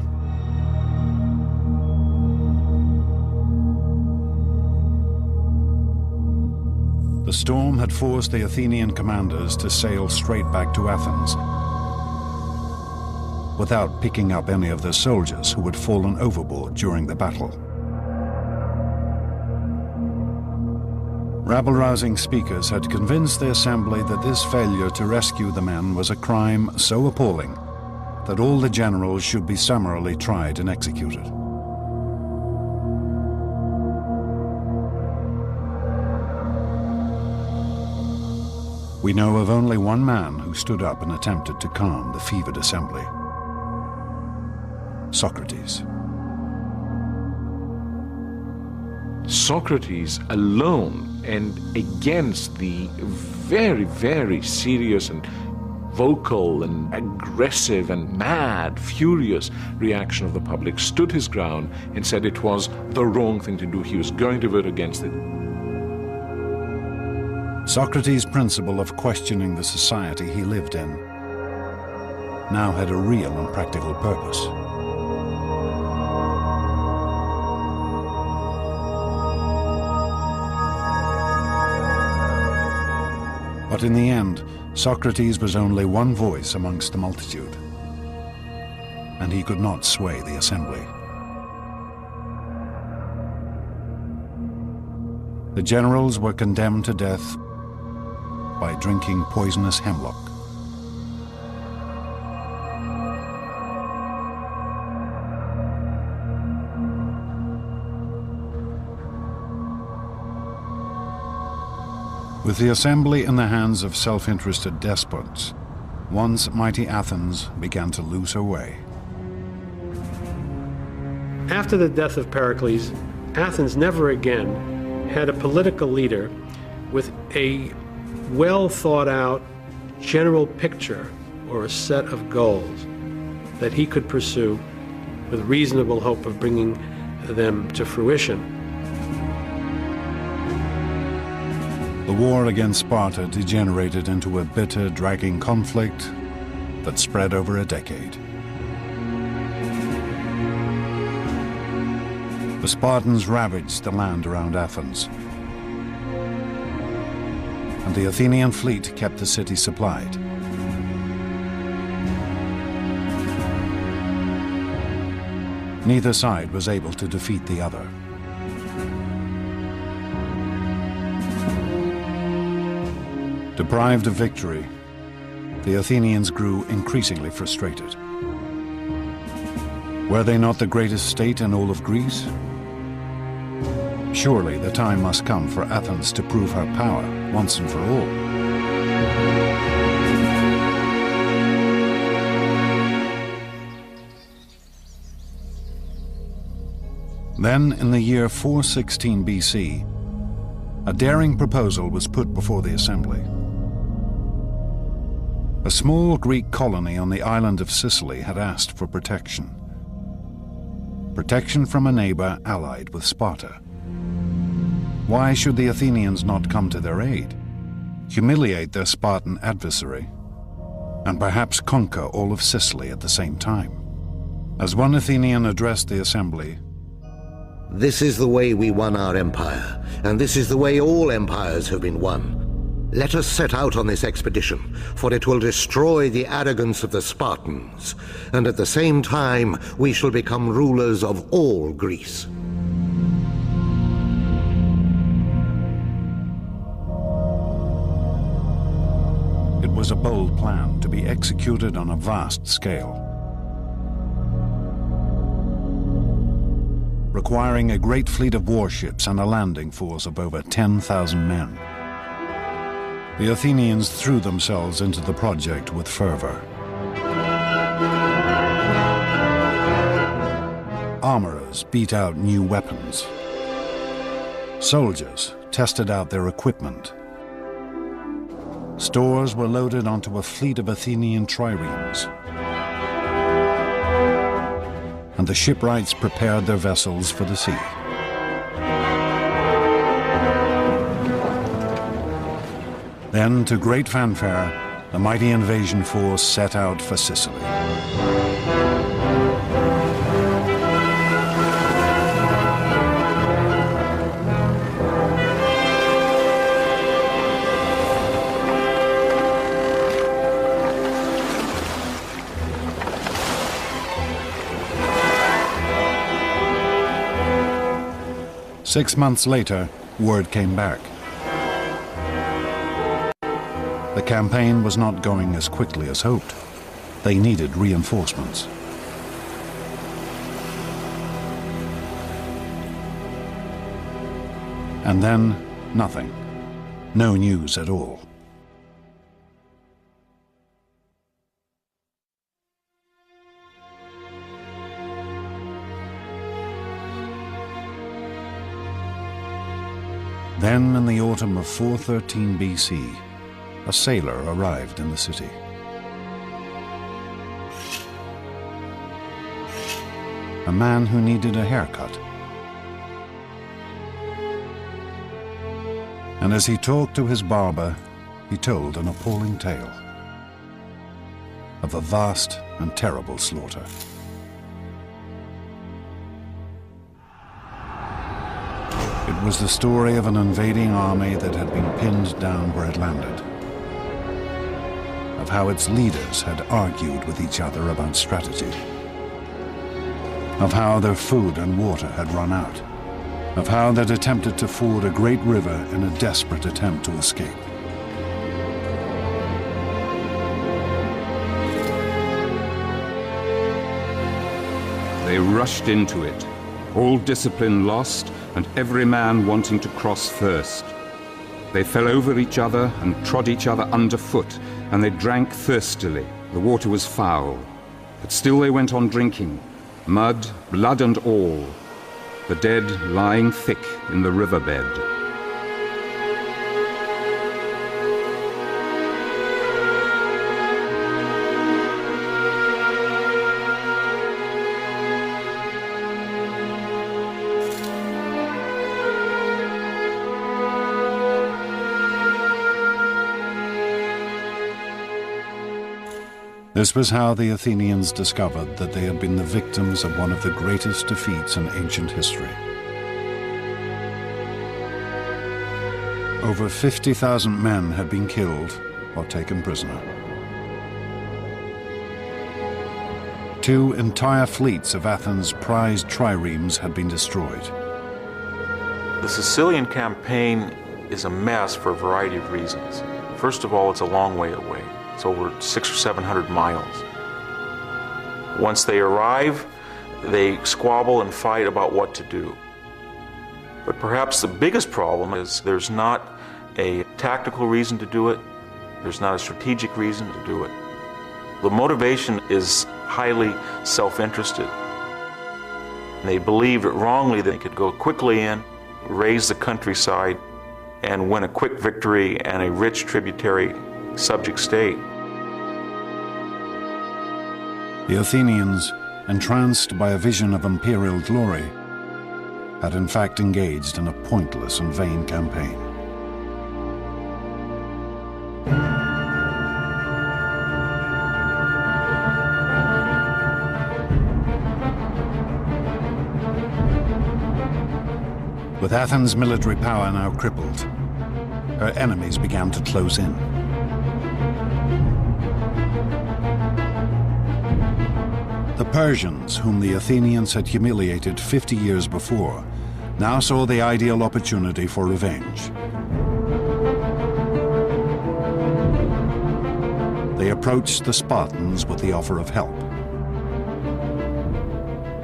The storm had forced the Athenian commanders to sail straight back to Athens, without picking up any of their soldiers who had fallen overboard during the battle. Rabble-rousing speakers had convinced the assembly that this failure to rescue the men was a crime so appalling that all the generals should be summarily tried and executed. We know of only one man who stood up and attempted to calm the fevered assembly: Socrates. Socrates alone, and against the very, very serious and vocal and aggressive and mad, furious reaction of the public, stood his ground and said it was the wrong thing to do. He was going to vote against it. Socrates' principle of questioning the society he lived in now had a real and practical purpose. But in the end, Socrates was only one voice amongst the multitude, and he could not sway the assembly. The generals were condemned to death by drinking poisonous hemlock. With the assembly in the hands of self-interested despots, once mighty Athens began to lose her way. After the death of Pericles, Athens never again had a political leader with a well-thought-out general picture or a set of goals that he could pursue with reasonable hope of bringing them to fruition. The war against Sparta degenerated into a bitter, dragging conflict that spread over a decade. The Spartans ravaged the land around Athens, and the Athenian fleet kept the city supplied. Neither side was able to defeat the other. Deprived of victory, the Athenians grew increasingly frustrated. Were they not the greatest state in all of Greece? Surely the time must come for Athens to prove her power once and for all. Then, in the year 416 BC, a daring proposal was put before the assembly. A small Greek colony on the island of Sicily had asked for protection. Protection from a neighbor allied with Sparta. Why should the Athenians not come to their aid, humiliate their Spartan adversary, and perhaps conquer all of Sicily at the same time? As one Athenian addressed the assembly, This is the way we won our empire, and this is the way all empires have been won. Let us set out on this expedition, for it will destroy the arrogance of the Spartans, and at the same time we shall become rulers of all Greece. It was a bold plan to be executed on a vast scale, requiring a great fleet of warships and a landing force of over 10,000 men. The Athenians threw themselves into the project with fervor. Armorers beat out new weapons. Soldiers tested out their equipment. Stores were loaded onto a fleet of Athenian triremes. And the shipwrights prepared their vessels for the sea. Then, to great fanfare, the mighty invasion force set out for Sicily. Six months later, word came back. The campaign was not going as quickly as hoped. They needed reinforcements. And then, nothing. No news at all. Then, in the autumn of 413 BC, a sailor arrived in the city. A man who needed a haircut. And as he talked to his barber, he told an appalling tale of a vast and terrible slaughter. It was the story of an invading army that had been pinned down where it landed, of how its leaders had argued with each other about strategy, of how their food and water had run out, of how they'd attempted to ford a great river in a desperate attempt to escape. They rushed into it, all discipline lost, and every man wanting to cross first. They fell over each other and trod each other underfoot, and they drank thirstily. The water was foul, but still they went on drinking, mud, blood and all, the dead lying thick in the riverbed. This was how the Athenians discovered that they had been the victims of one of the greatest defeats in ancient history. Over 50,000 men had been killed or taken prisoner. 2 entire fleets of Athens' prized triremes had been destroyed. The Sicilian campaign is a mess for a variety of reasons. First of all, it's a long way away. It's over 600 or 700 miles. Once they arrive, they squabble and fight about what to do. But perhaps the biggest problem is there's not a tactical reason to do it. There's not a strategic reason to do it. The motivation is highly self-interested. They believed wrongly that they could go quickly in, raise the countryside, and win a quick victory and a rich tributary subject state. The Athenians, entranced by a vision of imperial glory, had in fact engaged in a pointless and vain campaign. With Athens' military power now crippled, her enemies began to close in. The Persians, whom the Athenians had humiliated 50 years before, now saw the ideal opportunity for revenge. They approached the Spartans with the offer of help.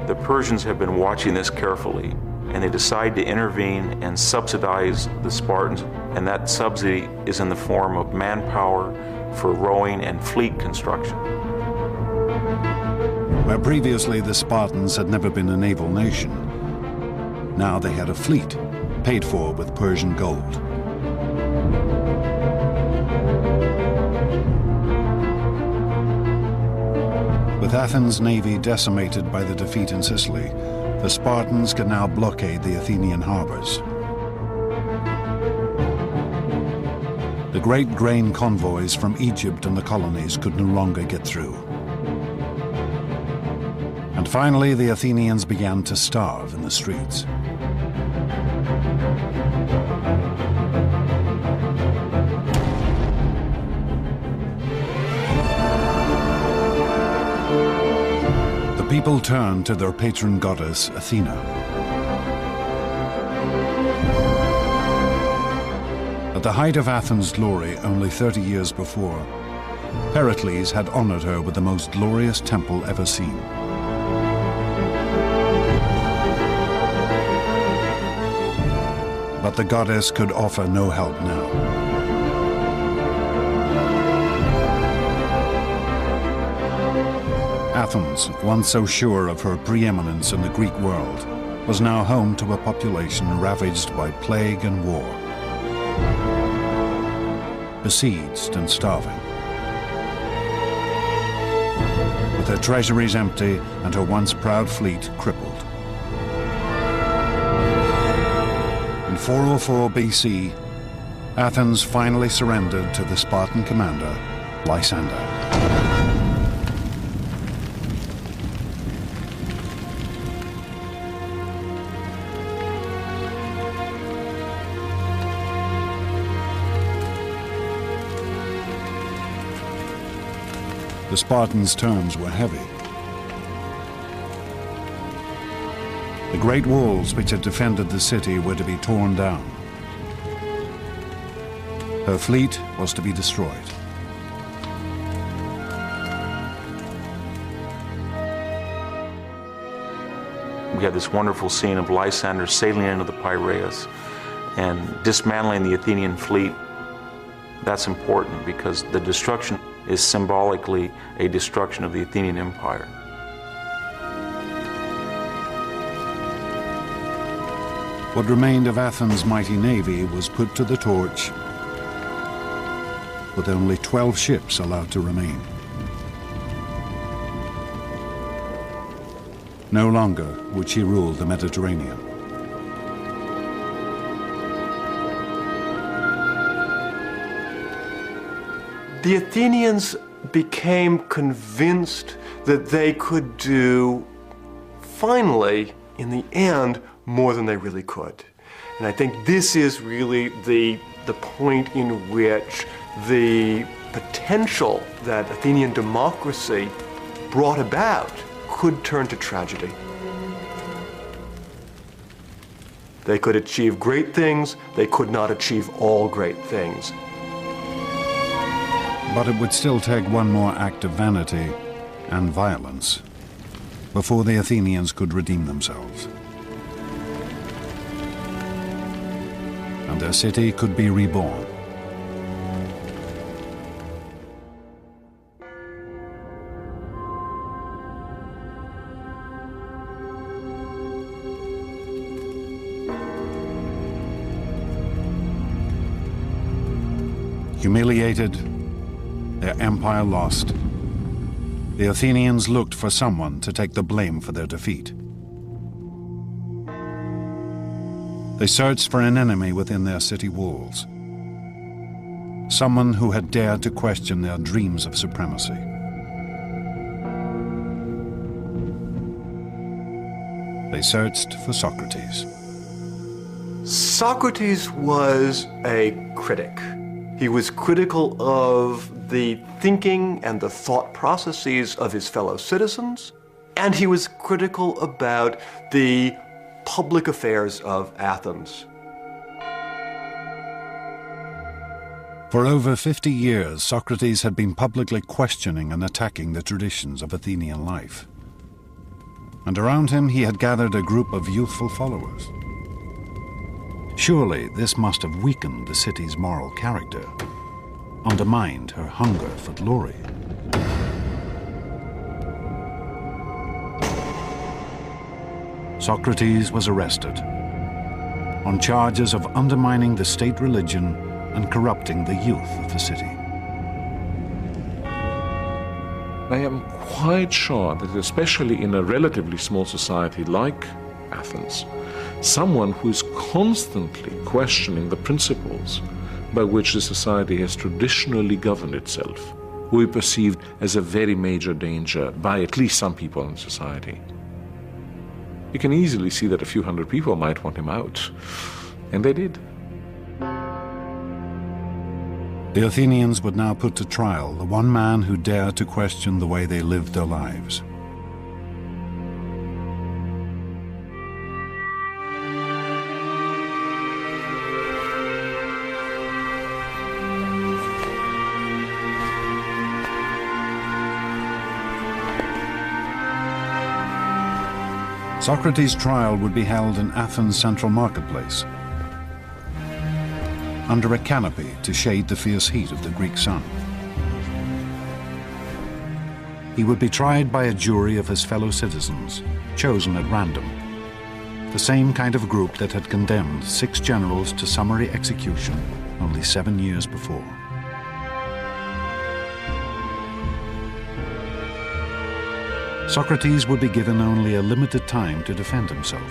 The Persians have been watching this carefully, and they decide to intervene and subsidize the Spartans, and that subsidy is in the form of manpower for rowing and fleet construction. Where previously the Spartans had never been a naval nation, now they had a fleet paid for with Persian gold. With Athens' navy decimated by the defeat in Sicily, the Spartans could now blockade the Athenian harbors. The great grain convoys from Egypt and the colonies could no longer get through. And finally, the Athenians began to starve in the streets. The people turned to their patron goddess, Athena. At the height of Athens' glory, only 30 years before, Pericles had honored her with the most glorious temple ever seen. But the goddess could offer no help now. Athens, once so sure of her preeminence in the Greek world, was now home to a population ravaged by plague and war, besieged and starving. With her treasuries empty and her once proud fleet crippled. In 404 BC, Athens finally surrendered to the Spartan commander, Lysander. The Spartans' terms were heavy. The great walls which had defended the city were to be torn down. Her fleet was to be destroyed. We had this wonderful scene of Lysander sailing into the Piraeus and dismantling the Athenian fleet. That's important because the destruction is symbolically a destruction of the Athenian Empire. What remained of Athens' mighty navy was put to the torch, with only 12 ships allowed to remain. No longer would she rule the Mediterranean. The Athenians became convinced that they could do, finally, in the end, more than they really could. And I think this is really the point in which the potential that Athenian democracy brought about could turn to tragedy. They could achieve great things, they could not achieve all great things. But it would still take one more act of vanity and violence before the Athenians could redeem themselves. And their city could be reborn. Humiliated, their empire lost, the Athenians looked for someone to take the blame for their defeat. They searched for an enemy within their city walls, someone who had dared to question their dreams of supremacy. They searched for Socrates. Socrates was a critic. He was critical of the thinking and the thought processes of his fellow citizens, and he was critical about the public affairs of Athens. For over 50 years, Socrates had been publicly questioning and attacking the traditions of Athenian life. And around him he had gathered a group of youthful followers. Surely this must have weakened the city's moral character, undermined her hunger for glory. Socrates was arrested on charges of undermining the state religion and corrupting the youth of the city. I am quite sure that especially in a relatively small society like Athens, someone who is constantly questioning the principles by which the society has traditionally governed itself will be perceived as a very major danger by at least some people in society. You can easily see that a few hundred people might want him out, and they did. The Athenians would now put to trial the one man who dared to question the way they lived their lives. Socrates' trial would be held in Athens' central marketplace, under a canopy to shade the fierce heat of the Greek sun. He would be tried by a jury of his fellow citizens, chosen at random, the same kind of group that had condemned 6 generals to summary execution only 7 years before. Socrates would be given only a limited time to defend himself,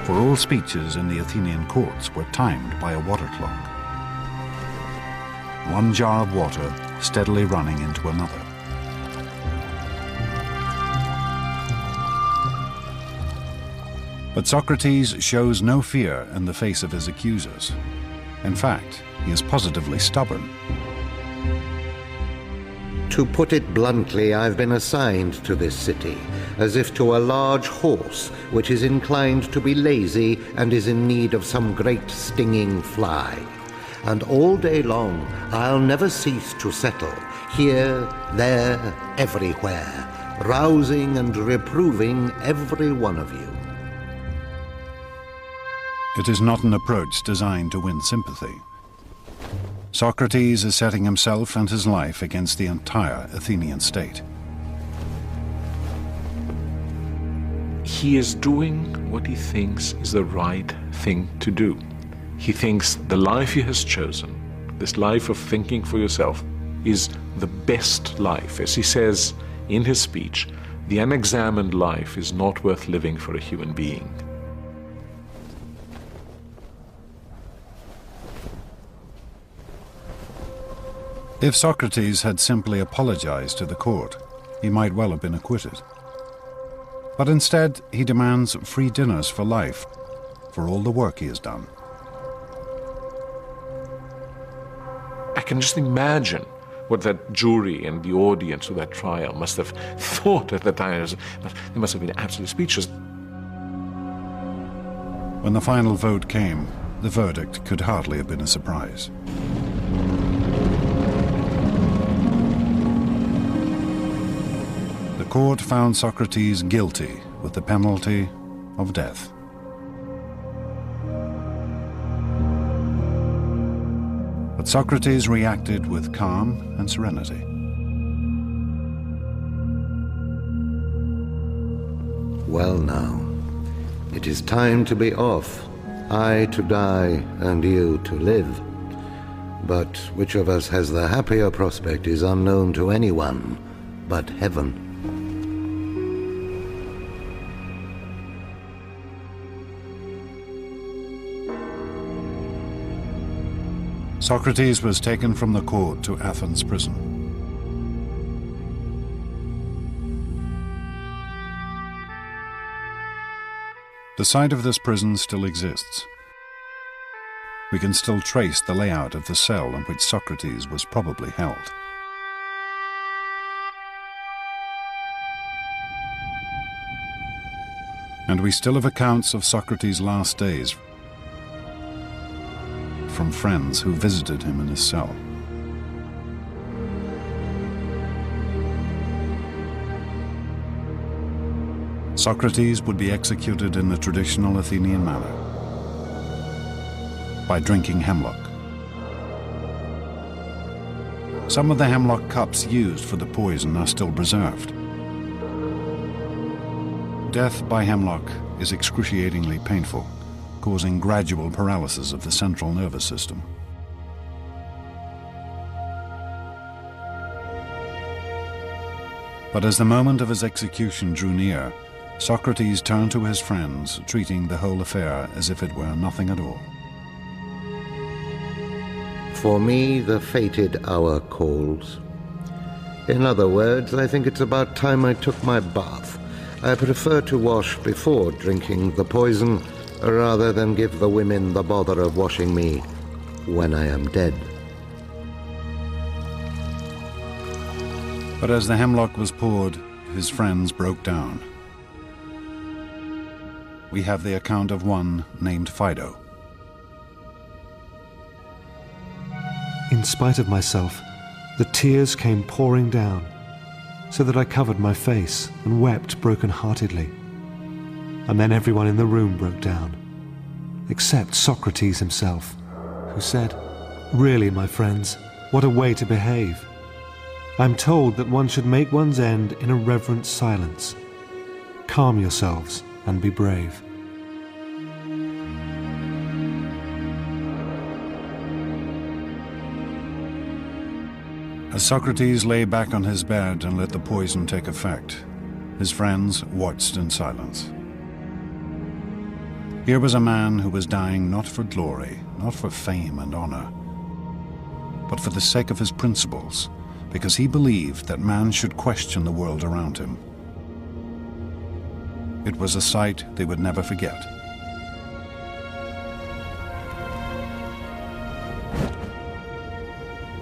for all speeches in the Athenian courts were timed by a water clock, one jar of water steadily running into another. But Socrates shows no fear in the face of his accusers. In fact, he is positively stubborn. To put it bluntly, I've been assigned to this city, as if to a large horse which is inclined to be lazy and is in need of some great stinging fly. And all day long I'll never cease to settle, here, there, everywhere, rousing and reproving every one of you. It is not an approach designed to win sympathy. Socrates is setting himself and his life against the entire Athenian state. He is doing what he thinks is the right thing to do. He thinks the life he has chosen, this life of thinking for yourself, is the best life. As he says in his speech, the unexamined life is not worth living for a human being. If Socrates had simply apologized to the court, he might well have been acquitted. But instead, he demands free dinners for life, for all the work he has done. I can just imagine what that jury and the audience of that trial must have thought at the time. They must have been absolutely speechless. When the final vote came, the verdict could hardly have been a surprise. The court found Socrates guilty with the penalty of death. But Socrates reacted with calm and serenity. Well now, it is time to be off, I to die and you to live. But which of us has the happier prospect is unknown to anyone but heaven. Socrates was taken from the court to Athens prison. The site of this prison still exists. We can still trace the layout of the cell in which Socrates was probably held. And we still have accounts of Socrates' last days from friends who visited him in his cell. Socrates would be executed in the traditional Athenian manner, by drinking hemlock. Some of the hemlock cups used for the poison are still preserved. Death by hemlock is excruciatingly painful, causing gradual paralysis of the central nervous system. But as the moment of his execution drew near, Socrates turned to his friends, treating the whole affair as if it were nothing at all. For me, the fated hour calls. In other words, I think it's about time I took my bath. I prefer to wash before drinking the poison, rather than give the women the bother of washing me when I am dead. But as the hemlock was poured, his friends broke down. We have the account of one named Fido. In spite of myself, the tears came pouring down, so that I covered my face and wept broken-heartedly. And then everyone in the room broke down, except Socrates himself, who said, "Really, my friends, what a way to behave. I'm told that one should make one's end in a reverent silence. Calm yourselves and be brave." As Socrates lay back on his bed and let the poison take effect, his friends watched in silence. Here was a man who was dying not for glory, not for fame and honor, but for the sake of his principles, because he believed that man should question the world around him. It was a sight they would never forget.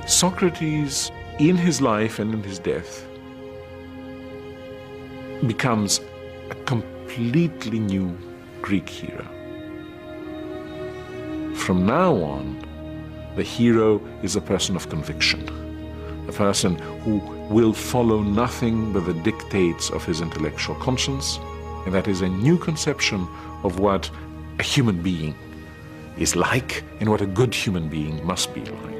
Socrates, in his life and in his death, becomes a completely new Greek hero. From now on, the hero is a person of conviction, a person who will follow nothing but the dictates of his intellectual conscience, and that is a new conception of what a human being is like and what a good human being must be like.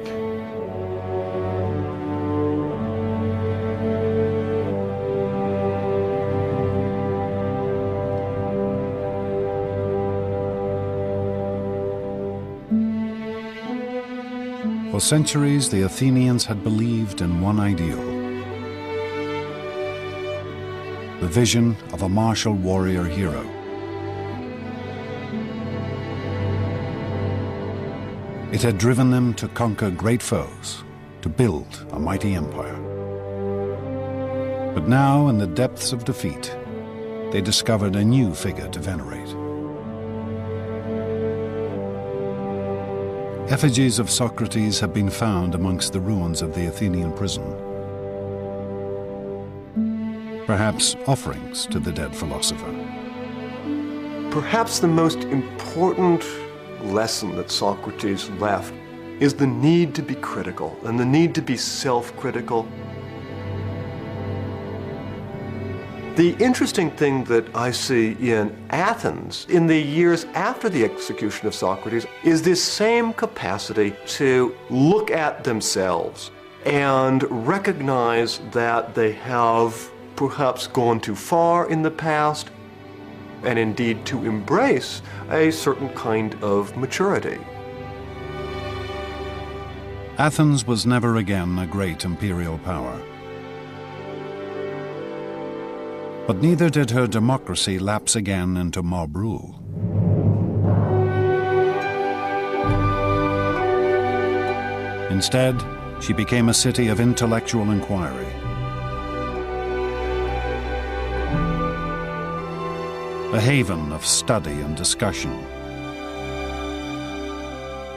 For centuries, the Athenians had believed in one ideal: the vision of a martial warrior hero. It had driven them to conquer great foes, to build a mighty empire. But now, in the depths of defeat, they discovered a new figure to venerate. Effigies of Socrates have been found amongst the ruins of the Athenian prison. Perhaps offerings to the dead philosopher. Perhaps the most important lesson that Socrates left is the need to be critical and the need to be self-critical. The interesting thing that I see in Athens in the years after the execution of Socrates is this same capacity to look at themselves and recognize that they have perhaps gone too far in the past, and indeed to embrace a certain kind of maturity. Athens was never again a great imperial power. But neither did her democracy lapse again into mob rule. Instead, she became a city of intellectual inquiry. a haven of study and discussion,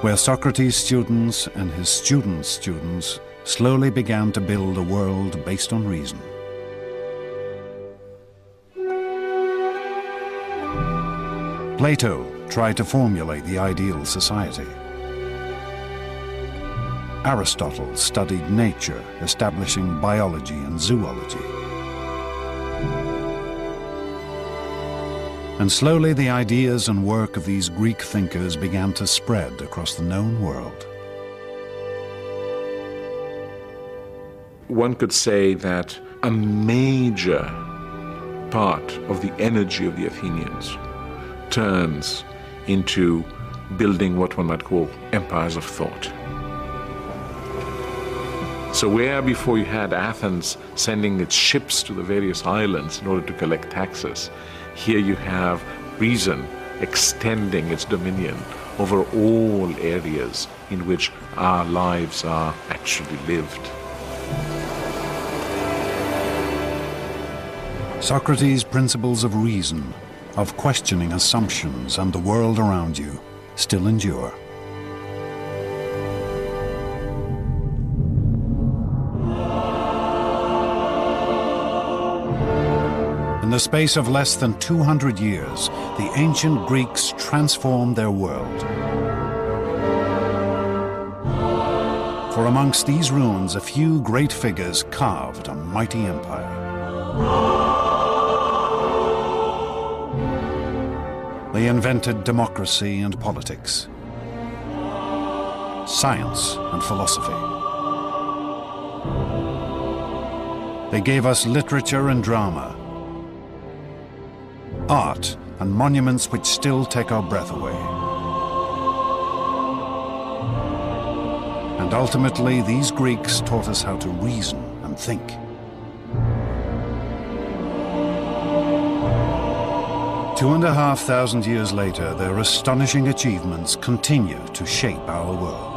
where Socrates' students and his students' students slowly began to build a world based on reason. Plato tried to formulate the ideal society. Aristotle studied nature, establishing biology and zoology. And slowly the ideas and work of these Greek thinkers began to spread across the known world. One could say that a major part of the energy of the Athenians turns into building what one might call empires of thought. So where before you had Athens sending its ships to the various islands in order to collect taxes, here you have reason extending its dominion over all areas in which our lives are actually lived. Socrates' principles of reason, of questioning assumptions and the world around you, still endure. In the space of less than 200 years, the ancient Greeks transformed their world. For amongst these ruins, a few great figures carved a mighty empire. They invented democracy and politics, science and philosophy. They gave us literature and drama, art and monuments which still take our breath away. And ultimately, these Greeks taught us how to reason and think. Two and a half thousand years later, their astonishing achievements continue to shape our world.